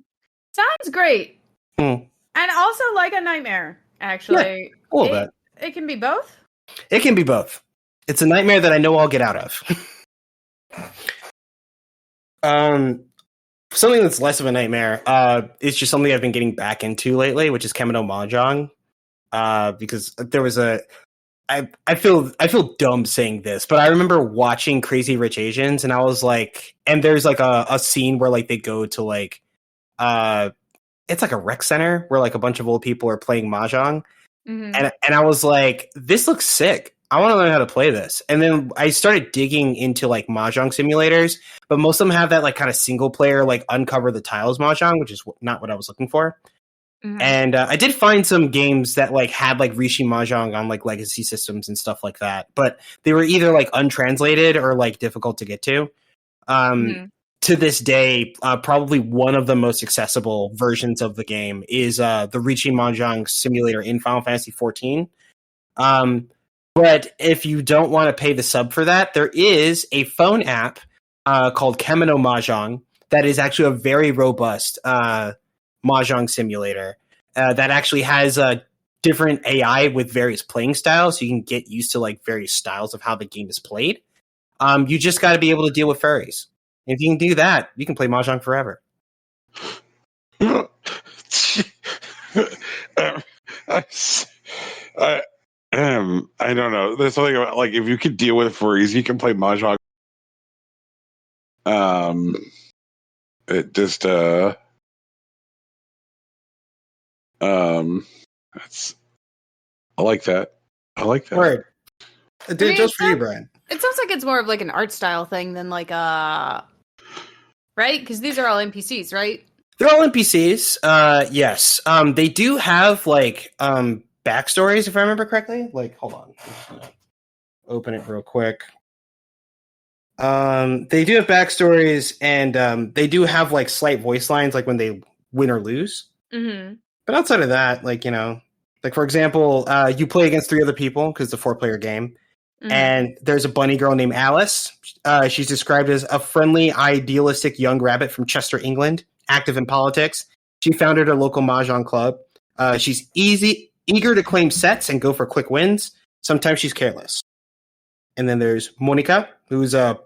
Sounds great. And also a nightmare, actually. Yeah, a little bit. It can be both? It can be both. It's a nightmare that I know I'll get out of. something that's less of a nightmare, it's just something I've been getting back into lately, which is Kemino Mahjong. Because there was I feel dumb saying this, but I remember watching Crazy Rich Asians, and I was like, and there's like a scene where like they go to like it's like a rec center where like a bunch of old people are playing mahjong, and I was like, this looks sick. I want to learn how to play this. And then I started digging into like mahjong simulators, but most of them have that like kind of single player like uncover the tiles mahjong, which is not what I was looking for. And I did find some games that like had like Rishi Mahjong on like legacy systems and stuff like that, but they were either like untranslated or like difficult to get to. To this day, probably one of the most accessible versions of the game is the Rishi Mahjong simulator in Final Fantasy XIV. But if you don't want to pay the sub for that, there is a phone app called Kemino Mahjong that is actually a very robust Mahjong simulator that actually has a different AI with various playing styles, so you can get used to like various styles of how the game is played. You just got to be able to deal with fairies. If you can do that, you can play Mahjong forever. I don't know. There's something about like if you can deal with furries, you can play Mahjong. It just that's I like that. I like that. Word. Dude, I mean, just for you, Brian. It sounds like it's more of like an art style thing than like right? Because these are all NPCs, right? They're all NPCs. Yes. They do have like backstories, if I remember correctly. Like, hold on. I'm just gonna open it real quick. They do have backstories, and they do have like slight voice lines, like when they win or lose. But outside of that, like, you know, like for example, you play against 3 other people because it's a 4-player game. And there's a bunny girl named Alice. She's described as a friendly, idealistic young rabbit from Chester, England, active in politics. She founded her local mahjong club. She's eager to claim sets and go for quick wins. Sometimes she's careless. And then there's Monica, who's a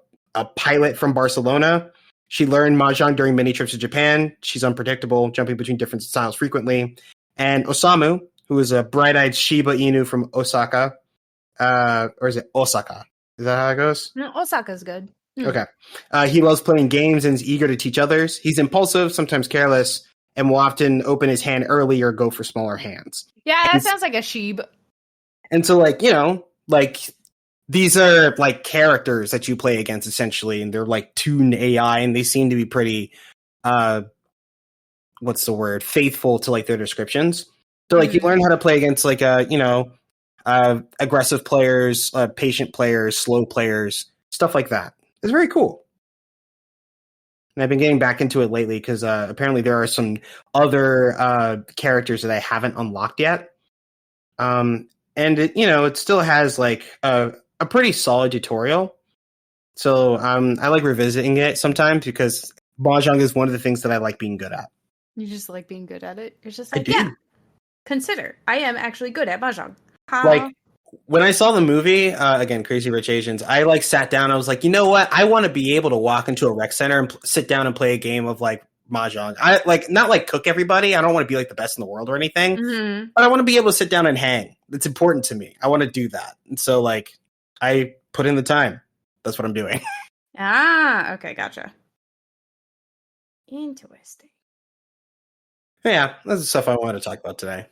pilot from Barcelona. She learned mahjong during many trips to Japan. She's unpredictable, jumping between different styles frequently. And Osamu, who is a bright-eyed Shiba Inu from Osaka. Or is it Osaka? Is that how it goes? No, Osaka's good. Okay. He loves playing games and is eager to teach others. He's impulsive, sometimes careless, and will often open his hand early or go for smaller hands. Yeah, that sounds like a sheep. And so, like, you know, like, these are, like, characters that you play against, essentially, and they're, like, tuned AI, and they seem to be pretty, what's the word? Faithful to, like, their descriptions. So, like, you learn how to play against, like, you know, aggressive players, patient players, slow players, stuff like that. It's very cool. And I've been getting back into it lately because apparently there are some other characters that I haven't unlocked yet. And it, you know, it still has like a pretty solid tutorial. So I like revisiting it sometimes because mahjong is one of the things that I like being good at. You just like being good at it. It's just like, yeah, consider I am actually good at mahjong. Like when I saw the movie, again, Crazy Rich Asians, I like sat down. I was like, you know what? I want to be able to walk into a rec center and sit down and play a game of like mahjong. I like not like cook everybody. I don't want to be like the best in the world or anything, but I want to be able to sit down and hang. It's important to me. I want to do that. And so like I put in the time. That's what I'm doing. Okay, gotcha. Interesting. Yeah, that's the stuff I wanted to talk about today.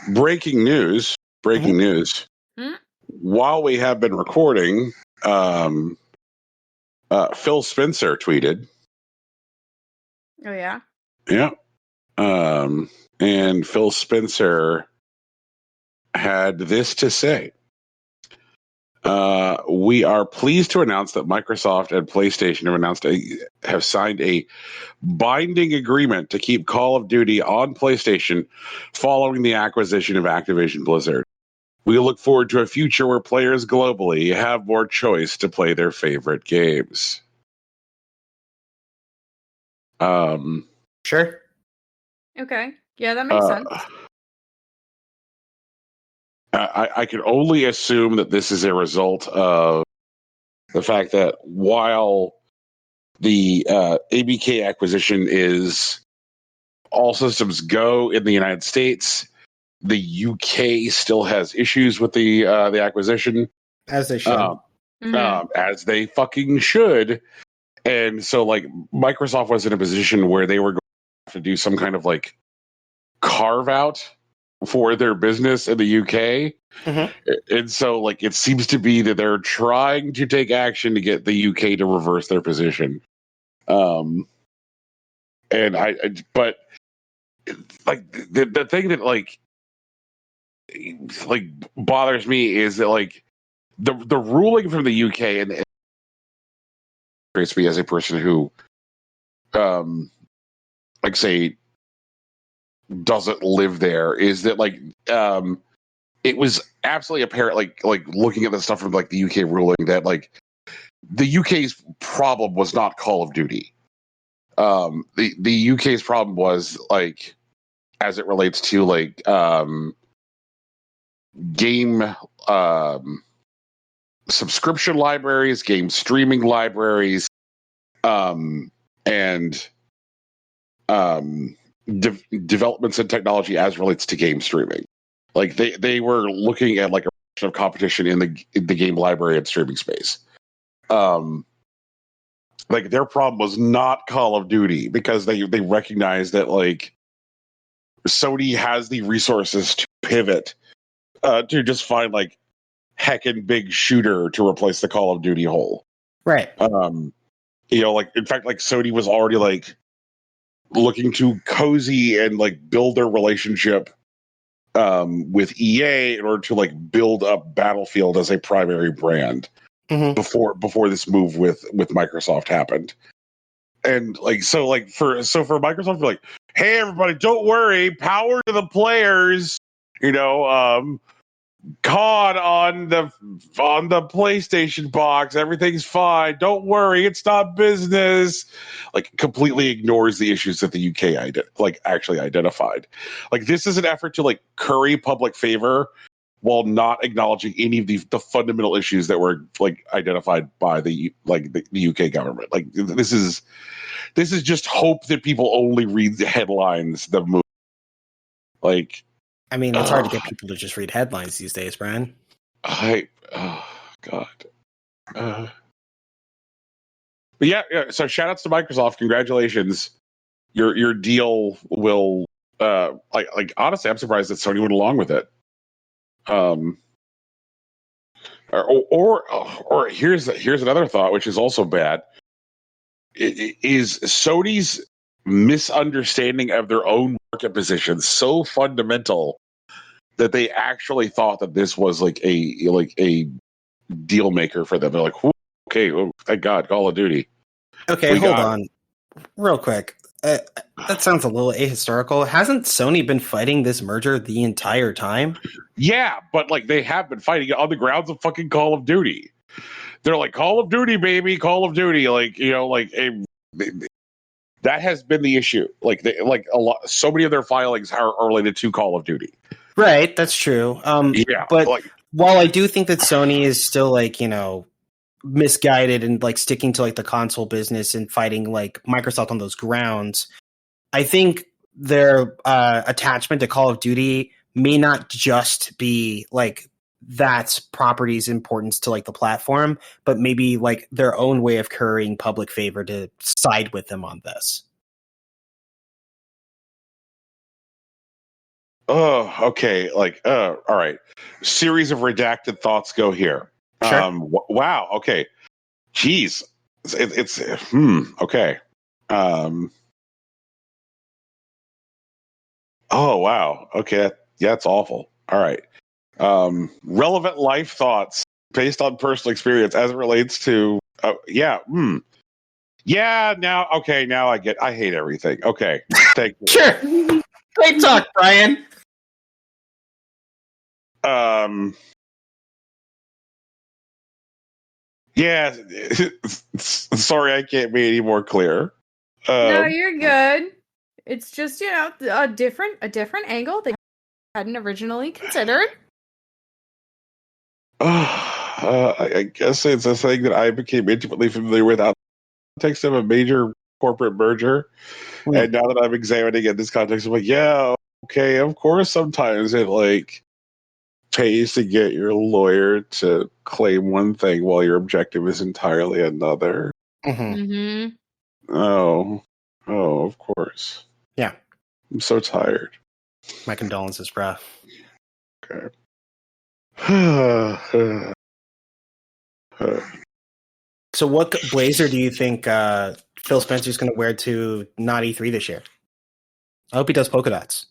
Breaking news. While we have been recording, Phil Spencer tweeted. Oh, yeah? Yeah. And Phil Spencer had this to say. We are pleased to announce that Microsoft and PlayStation have signed a binding agreement to keep Call of Duty on PlayStation following the acquisition of Activision Blizzard. We look forward to a future where players globally have more choice to play their favorite games. Sure. Okay. Yeah, that makes sense. I can only assume that this is a result of The fact that while the ABK acquisition is all systems go in the United States, the UK still has issues with the acquisition, As they should. As they fucking should. And so, like, Microsoft was in a position where they were going to have to do some kind of like carve out for their business in the UK. And so, like, it seems to be that they're trying to take action to get the UK to reverse their position. And but like the thing that like bothers me is that like the ruling from the UK and creates me as a person who like say doesn't live there is that like it was absolutely apparent like looking at the stuff from like the UK ruling that like the UK's problem was not Call of Duty. The UK's problem was like as it relates to like game subscription libraries, game streaming libraries, and developments in technology as relates to game streaming. Like they were looking at like a of competition in the game library and streaming space. Like their problem was not Call of Duty because they recognize that like Sony has the resources to pivot to just find like heckin' big shooter to replace the Call of Duty hole. Right. You know, like in fact, like Sony was already like looking to cozy and like build their relationship with EA in order to like build up Battlefield as a primary brand before this move with Microsoft happened. And like so for Microsoft to be like, hey everybody, don't worry, power to the players, you know, COD on the PlayStation box, everything's fine. Don't worry, it's not business. Like completely ignores the issues that the UK actually identified. Like this is an effort to like curry public favor while not acknowledging any of the fundamental issues that were like identified by the UK government. Like this is just hope that people only read the headlines. The movie, like. I mean, it's hard to get people to just read headlines these days, Brian. Oh God. But yeah. So shout outs to Microsoft. Congratulations. Your deal will like honestly, I'm surprised that Sony went along with it. Or here's another thought, which is also bad. Is Sony's misunderstanding of their own market position so fundamental that they actually thought that this was like a deal maker for them? They're like, okay, thank God, Call of Duty. Okay, hold on, real quick. That sounds a little ahistorical. Hasn't Sony been fighting this merger the entire time? Yeah, but like they have been fighting it on the grounds of fucking Call of Duty. They're like, Call of Duty, baby, Call of Duty. Like, you know, like that has been the issue. Like, so many of their filings are related to Call of Duty. Right, that's true. Yeah, but like, while I do think that Sony is still like, you know, misguided and like sticking to like the console business and fighting like Microsoft on those grounds, I think their attachment to Call of Duty may not just be like that's property's importance to like the platform, but maybe like their own way of currying public favor to side with them on this. Oh, okay. Like, all right. Series of redacted thoughts go here. Sure. Wow. Okay. Jeez. It's okay. Oh, wow. Okay. Yeah, it's awful. All right. Relevant life thoughts based on personal experience as it relates to, yeah. Yeah. Now I hate everything. Okay. Thank you. Sure. Great talk, Brian. Yeah. Sorry, I can't be any more clear. No, you're good. It's just, you know, a different angle they hadn't originally considered. I guess it's a thing that I became intimately familiar with out of the context of a major corporate merger. And now that I'm examining in this context, I'm like, yeah, okay, of course sometimes it like pays to get your lawyer to claim one thing while your objective is entirely another. Mm-hmm. Oh, of course. Yeah. I'm so tired. My condolences, bro. Okay. So what blazer do you think Phil Spencer's going to wear to not E3 this year? I hope he does polka dots.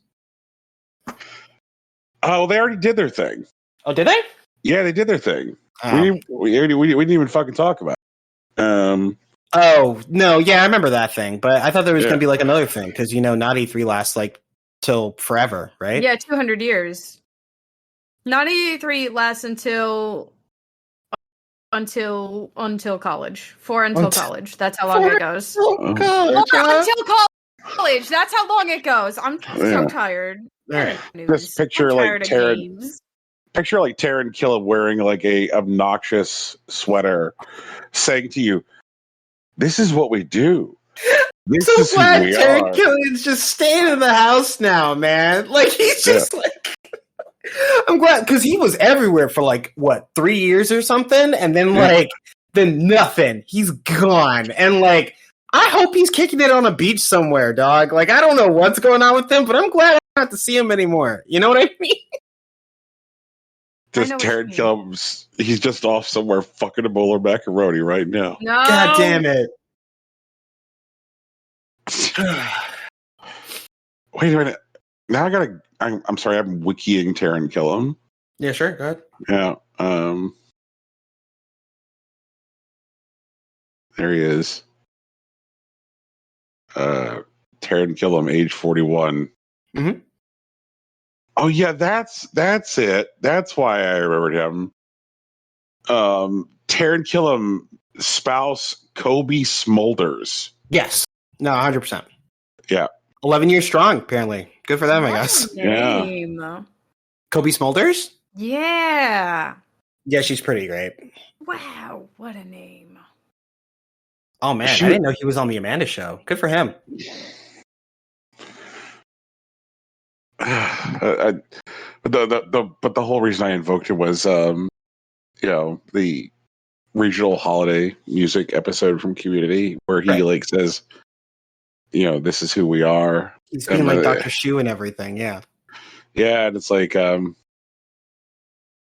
Oh, they already did their thing. Oh, did they? Yeah, they did their thing. We didn't even fucking talk about it. Oh, no, yeah, I remember that thing, but I thought there was Yeah. going to be like another thing because, not E3 lasts like till forever, right? Yeah, 200 years. Not E3 lasts until college. Until college. That's how long it goes. Until college. That's how long it goes. I'm so tired. All right. Just picture like Taryn. Picture like Taryn Killam wearing like a obnoxious sweater, saying to you, "This is what we do. This so is who glad we Taryn are." Killian's just staying in the house now, man. Like he's just like, I'm glad because he was everywhere for like what 3 years or something, and then then nothing. He's gone, and like I hope he's kicking it on a beach somewhere, dog. Like I don't know what's going on with him, but I'm glad I don't have to see him anymore. You know what I mean? Just Taryn Killam, he's just off somewhere fucking a bowl of macaroni right now. No. God damn it. Wait a minute. Now I'm sorry, I'm wikiing Taryn Killam. Yeah, sure, go ahead. Yeah. There he is. Taryn Killam, age 41. Mm-hmm. Oh yeah, that's it. That's why I remembered him. Taryn Killam, spouse Kobe Smulders. Yes. No, 100%. Yeah. 11 years strong, apparently. Good for them, I guess. Name. Kobe Smulders? Yeah. Yeah, she's pretty great. Wow, what a name. Oh man, I didn't know he was on the Amanda Show. Good for him. But the whole reason I invoked it was the regional holiday music episode from Community where he says, this is who we are. He's being like Dr. Shu and everything, yeah. Yeah, and it's like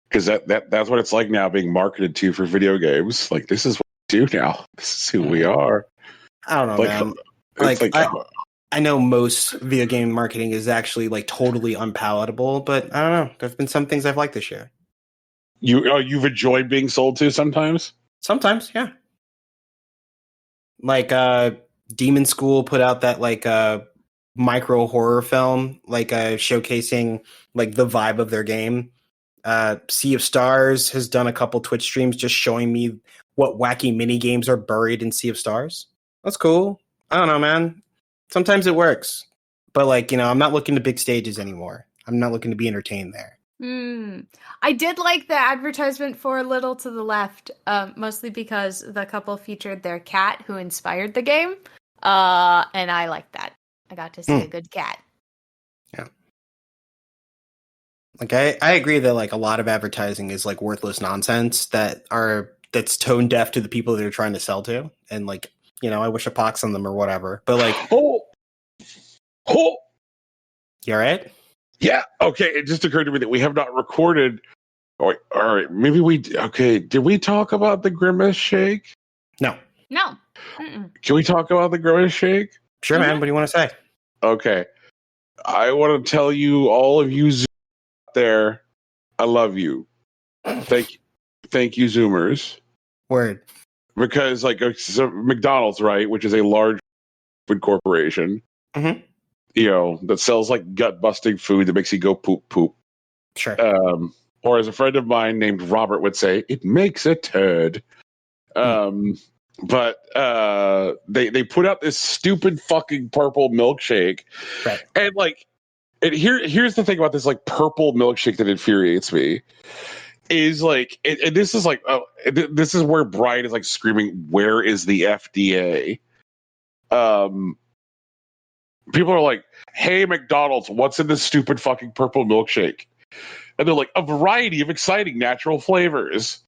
because that's what it's like now being marketed to for video games. Like this is what we do now. This is who we are. I don't know, man. I know most video game marketing is actually like totally unpalatable, but I don't know. There've been some things I've liked this year. You've enjoyed being sold to sometimes? Sometimes, yeah. Like Demon School put out that like micro horror film, like showcasing like the vibe of their game. Sea of Stars has done a couple Twitch streams just showing me what wacky mini games are buried in Sea of Stars. That's cool. I don't know, man. Sometimes it works, but like I'm not looking to big stages anymore. I'm not looking to be entertained there. I did like the advertisement for A Little to the Left, mostly because the couple featured their cat who inspired the game, and I liked that. I got to see a good cat. Yeah, like I agree that like a lot of advertising is like worthless nonsense that's tone deaf to the people they're trying to sell to, and like I wish a pox on them or whatever. But like, oh, you all right? Yeah. Okay. It just occurred to me that we have not recorded. All right. Maybe did we talk about the Grimace Shake? No. Mm-mm. Can we talk about the Grimace Shake? Sure, man. What do you want to say? Okay. I want to tell you, all of you out there, I love you. Thank you, Zoomers. Word. Because so McDonald's, right, which is a large food corporation, that sells like gut busting food that makes you go poop poop. Sure. Or as a friend of mine named Robert would say, it makes a turd. But they put out this stupid fucking purple milkshake, right? And here's the thing about this like purple milkshake that infuriates me is like, and this is like, this is where Brian is like screaming, "Where is the FDA?" People are like, "Hey, McDonald's, what's in this stupid fucking purple milkshake?" And they're like, "A variety of exciting natural flavors."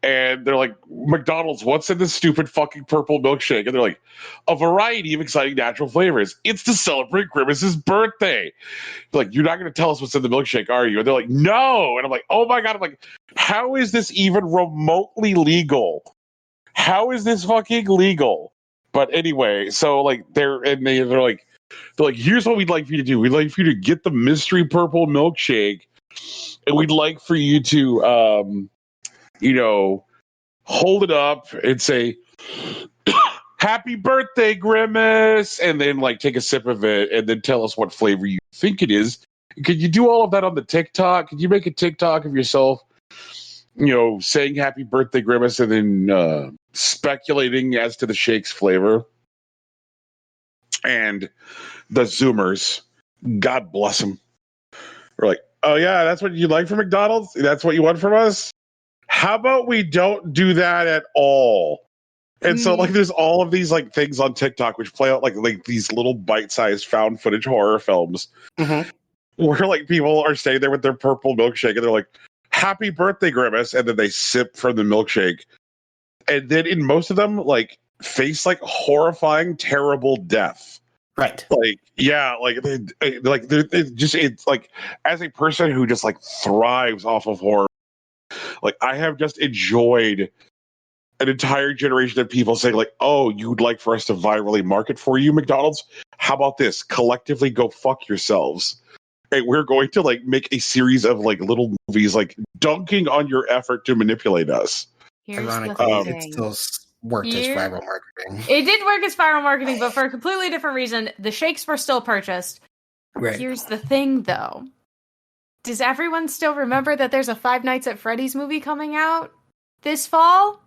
And they're like, "McDonald's, what's in this stupid fucking purple milkshake?" And they're like, "A variety of exciting natural flavors. It's to celebrate Grimace's birthday." They're like, "You're not going to tell us what's in the milkshake, are you?" And they're like, "No." And I'm like, "Oh my God." I'm like, how is this even remotely legal? How is this fucking legal? But anyway, so like they're like, "Here's what we'd like for you to do. We'd like for you to get the mystery purple milkshake, and we'd like for you to hold it up and say, 'Happy birthday, Grimace,' and then like take a sip of it and then tell us what flavor you think it is. Could you do all of that on the TikTok? Could you make a TikTok of yourself, saying happy birthday, Grimace, and then speculating as to the shake's flavor?" And the Zoomers, God bless them, we're like, "Oh yeah, that's what you like from McDonald's? That's what you want from us? How about we don't do that at all?" And so like there's all of these like things on TikTok which play out like these little bite-sized found footage horror films where like people are staying there with their purple milkshake and they're like, "Happy birthday, Grimace," and then they sip from the milkshake. And then in most of them, like face like horrifying, terrible death. Right. Like, yeah, like it's like, as a person who just like thrives off of horror, like I have just enjoyed an entire generation of people saying like, "Oh, you'd like for us to virally market for you, McDonald's? How about this? Collectively go fuck yourselves. And we're going to like make a series of like little movies like dunking on your effort to manipulate us." Ironically, it still worked as viral marketing. It did work as viral marketing, but for a completely different reason. The shakes were still purchased. Right. Here's the thing, though. Does everyone still remember that there's a Five Nights at Freddy's movie coming out this fall?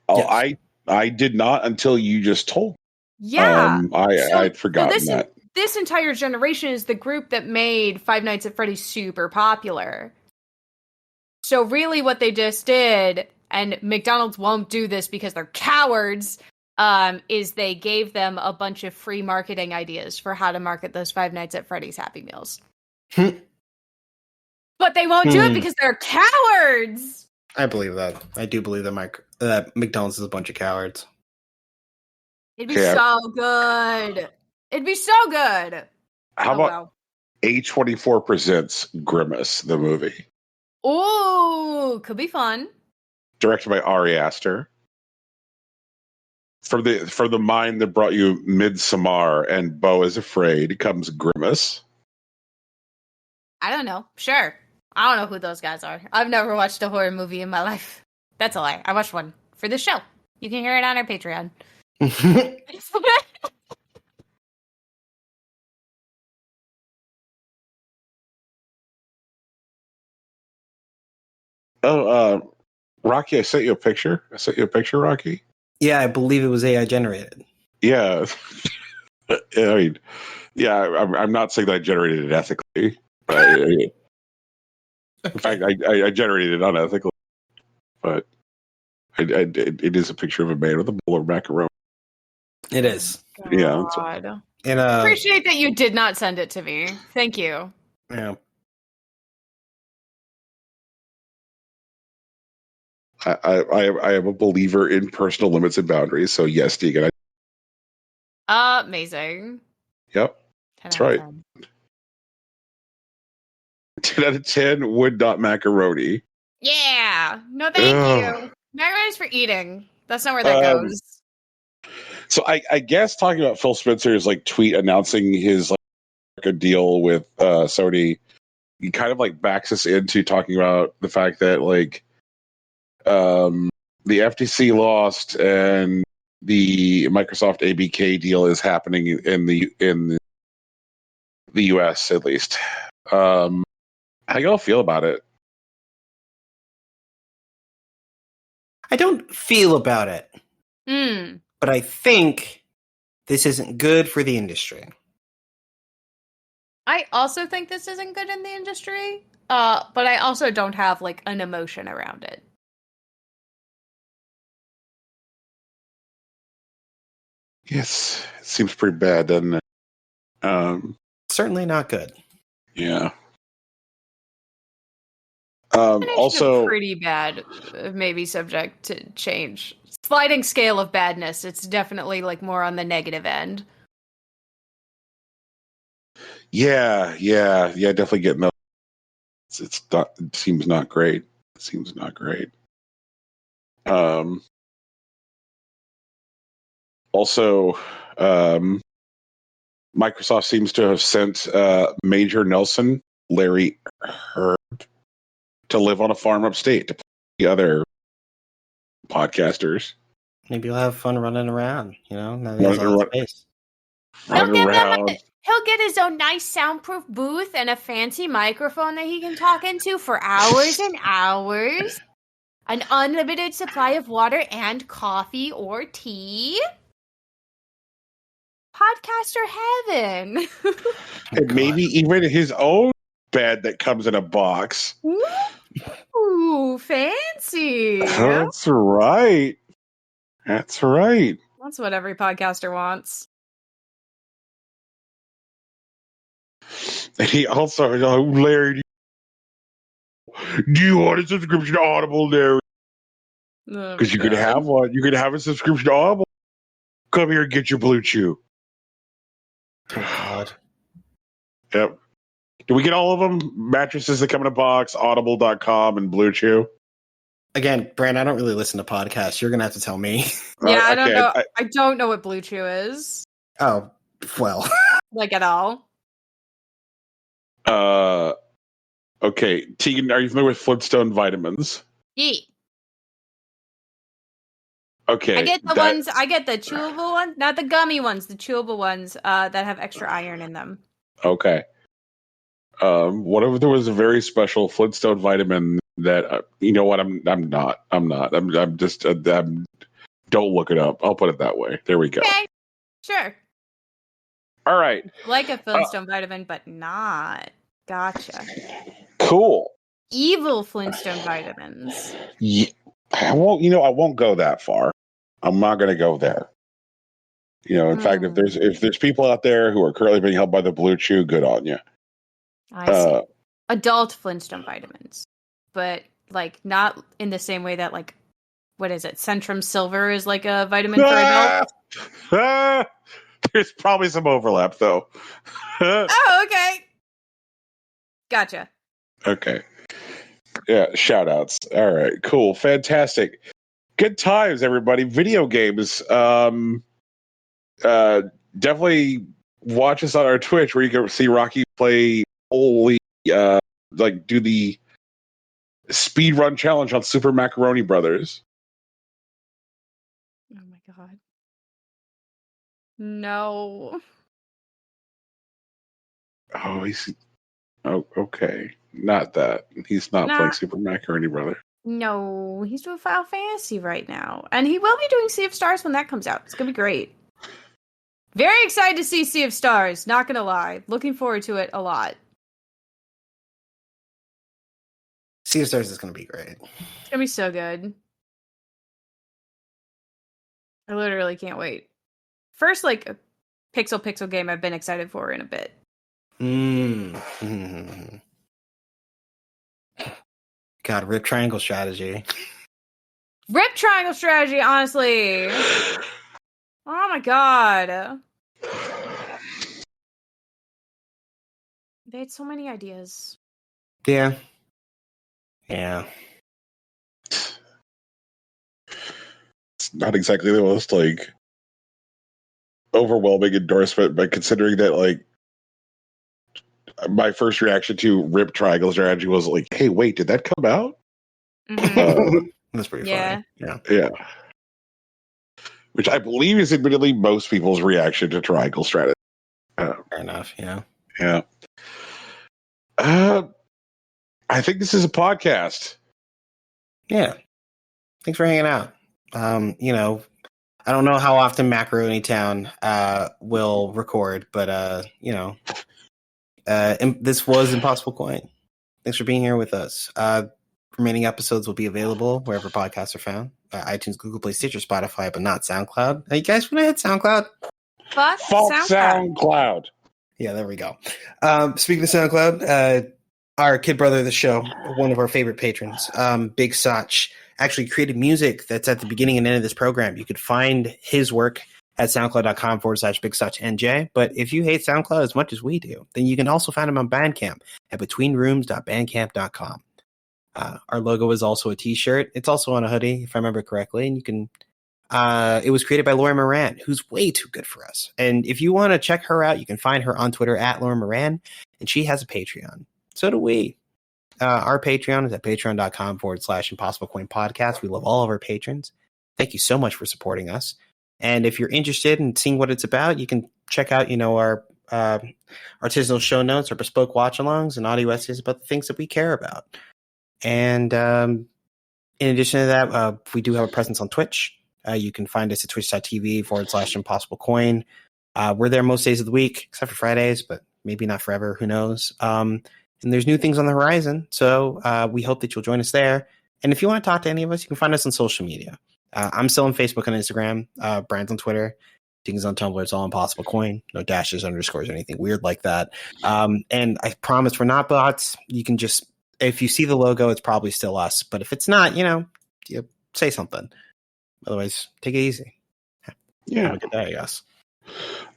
Oh, Yes. I did not until you just told. Yeah. I'd forgotten that. This entire generation is the group that made Five Nights at Freddy's super popular. So really what they just did, and McDonald's won't do this because they're cowards, is they gave them a bunch of free marketing ideas for how to market those Five Nights at Freddy's Happy Meals. But they won't do it because they're cowards! I believe that. I do believe that McDonald's is a bunch of cowards. It'd be so good. It'd be so good. How about A24 presents Grimace, the movie? Ooh, could be fun. Directed by Ari Aster. From the mind that brought you Midsommar and Beau is Afraid comes Grimace. I don't know. Sure. I don't know who those guys are. I've never watched a horror movie in my life. That's a lie. I watched one for this show. You can hear it on our Patreon. Rocky, I sent you a picture. Rocky. Yeah, I believe it was AI generated. Yeah. I mean, yeah, I'm not saying that I generated it ethically. In fact, I generated it unethically. But it is a picture of a man with a bowl of macaroni. It is. Yeah. And appreciate that you did not send it to me. Thank you. Yeah. I am a believer in personal limits and boundaries. So yes, Deegan. Amazing. Yep. That's right. 10 out of 10 would not macaroni. Yeah. No, thank you. Macaroni's for eating. That's not where that goes. So I guess talking about Phil Spencer's like tweet announcing his like a deal with Sony, he kind of like backs us into talking about the fact that like the FTC lost and the Microsoft ABK deal is happening in the US at least. How y'all feel about it? I don't feel about it. But I think this isn't good for the industry. I also think this isn't good in the industry, but I also don't have like an emotion around it. Yes, it seems pretty bad, doesn't it? Certainly not good. Yeah. Also, pretty bad, maybe subject to change. Sliding scale of badness. It's definitely like more on the negative end. Yeah. Definitely getting those. It's not. It seems not great. It seems not great. Also, Microsoft seems to have sent Major Nelson, Larry Herd, to live on a farm upstate to the other podcasters. Maybe you'll have fun running around. Now that he has all that space. Running around. He'll get his own nice soundproof booth and a fancy microphone that he can talk into for hours and hours. An unlimited supply of water and coffee or tea. Podcaster heaven. And maybe even his own bed that comes in a box. Ooh, fancy. That's right. That's right. That's what every podcaster wants. And he also, Larry, do you want a subscription to Audible, Larry? Because you could have one. You could have a subscription to Audible. Come here and get your Blue Chew. Oh, God. Yep. Do we get all of them? Mattresses that come in a box, audible.com, and Blue Chew? Again, Brand, I don't really listen to podcasts. You're going to have to tell me. Yeah, I don't know. I don't know what Blue Chew is. Oh, well. Like at all. Okay. Tegan, are you familiar with Flintstone vitamins? Yeah. Okay. I get the chewable ones, not the gummy ones, the chewable ones that have extra iron in them. Okay. Whatever, there was a very special Flintstone vitamin that, you know what, I'm just, don't look it up. I'll put it that way. There we go. Okay. Sure. All right. Like a Flintstone vitamin, but not. Gotcha. Cool. Evil Flintstone vitamins. Yeah. I won't go that far. I'm not going to go there. In fact, if there's people out there who are currently being held by the Blue Chew, good on you. I see. Adult Flintstone vitamins, but like not in the same way that like, what is it? Centrum Silver is like a vitamin for adults. There's probably some overlap though. Oh, okay. Gotcha. Okay. Yeah, shout outs. All right, cool. Fantastic. Good times, everybody. Video games. Definitely watch us on our Twitch where you can see Rocky play do the speed run challenge on Super Macaroni Brothers. Oh my god. No. Oh, okay. Not that. He's not playing Super Macaroni Brother. No, he's doing Final Fantasy right now. And he will be doing Sea of Stars when that comes out. It's going to be great. Very excited to see Sea of Stars, not going to lie. Looking forward to it a lot. Sea of Stars is going to be great. It's going to be so good. I literally can't wait. First, like, a pixel game I've been excited for in a bit. Mm-hmm. God, Rip Triangle Strategy. Rip Triangle Strategy, honestly. Oh my god. They had so many ideas. Yeah. It's not exactly the most, like, overwhelming endorsement, but considering that, like, my first reaction to Rip Triangle Strategy was like, hey, wait, did that come out? Mm-hmm. That's pretty funny. Yeah. Which I believe is admittedly most people's reaction to Triangle Strategy. Fair enough, yeah. Yeah. I think this is a podcast. Yeah. Thanks for hanging out. I don't know how often Macaroni Town will record, but This was Impossible Coin. Thanks for being here with us. Remaining episodes will be available wherever podcasts are found. iTunes, Google Play, Stitcher, Spotify, but not SoundCloud. Hey, you guys want to hit SoundCloud? Fuck SoundCloud. Yeah, there we go. Speaking of SoundCloud, our kid brother of the show, one of our favorite patrons, Big Sach, actually created music that's at the beginning and end of this program. You could find his work at soundcloud.com/BigSachNJ. But if you hate SoundCloud as much as we do, then you can also find him on Bandcamp at betweenrooms.bandcamp.com. Our logo is also a t-shirt. It's also on a hoodie, if I remember correctly. And you can, it was created by Laura Moran, who's way too good for us. And if you want to check her out, you can find her on Twitter at Laura Moran, and she has a Patreon. So do we. Our Patreon is at patreon.com/Impossible Coin Podcast. We love all of our patrons. Thank you so much for supporting us. And if you're interested in seeing what it's about, you can check out, our artisanal show notes, our bespoke watch-alongs, and audio essays about the things that we care about. And in addition to that, we do have a presence on Twitch. You can find us at twitch.tv/Impossible Coin. We're there most days of the week, except for Fridays, but maybe not forever. Who knows? And there's new things on the horizon. So we hope that you'll join us there. And if you want to talk to any of us, you can find us on social media. I'm still on Facebook and Instagram. Brian's on Twitter. Things on Tumblr. It's all Impossible Coin. No dashes, underscores, or anything weird like that. And I promise we're not bots. You can just, if you see the logo, it's probably still us. But if it's not, you say something. Otherwise, take it easy. Yeah. Have a good day, I guess.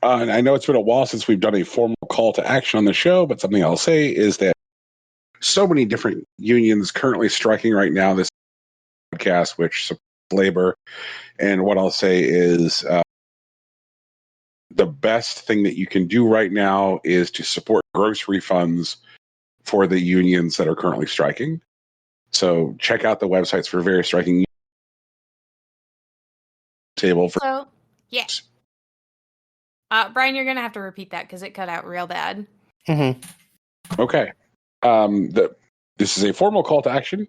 And I know it's been a while since we've done a formal call to action on the show, but something I'll say is that so many different unions currently striking right now this podcast, which supports labor. And what I'll say is the best thing that you can do right now is to support gross refunds for the unions that are currently striking. So check out the websites for various striking table for. So, yeah. Brian, you're going to have to repeat that because it cut out real bad. Mm-hmm. Okay. This is a formal call to action.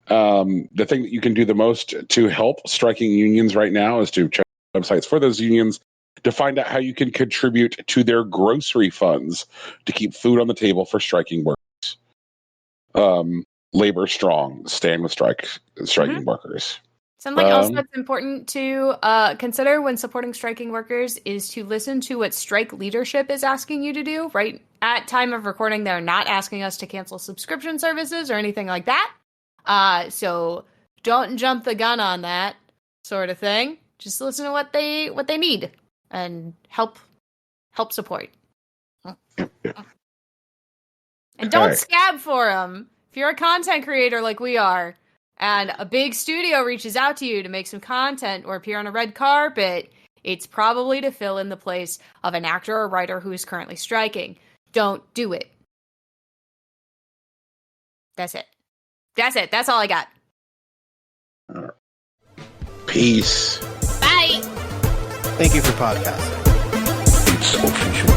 The thing that you can do the most to help striking unions right now is to check websites for those unions to find out how you can contribute to their grocery funds to keep food on the table for striking workers. Labor strong, stand with striking workers. Something else that's important to consider when supporting striking workers is to listen to what strike leadership is asking you to do. Right at time of recording, they're not asking us to cancel subscription services or anything like that. So don't jump the gun on that sort of thing. Just listen to what they need and help support. And don't scab for them. If you're a content creator like we are, and a big studio reaches out to you to make some content or appear on a red carpet, it's probably to fill in the place of an actor or writer who is currently striking. Don't do it. That's it. That's all I got. Peace. Bye. Thank you for podcasting. It's official.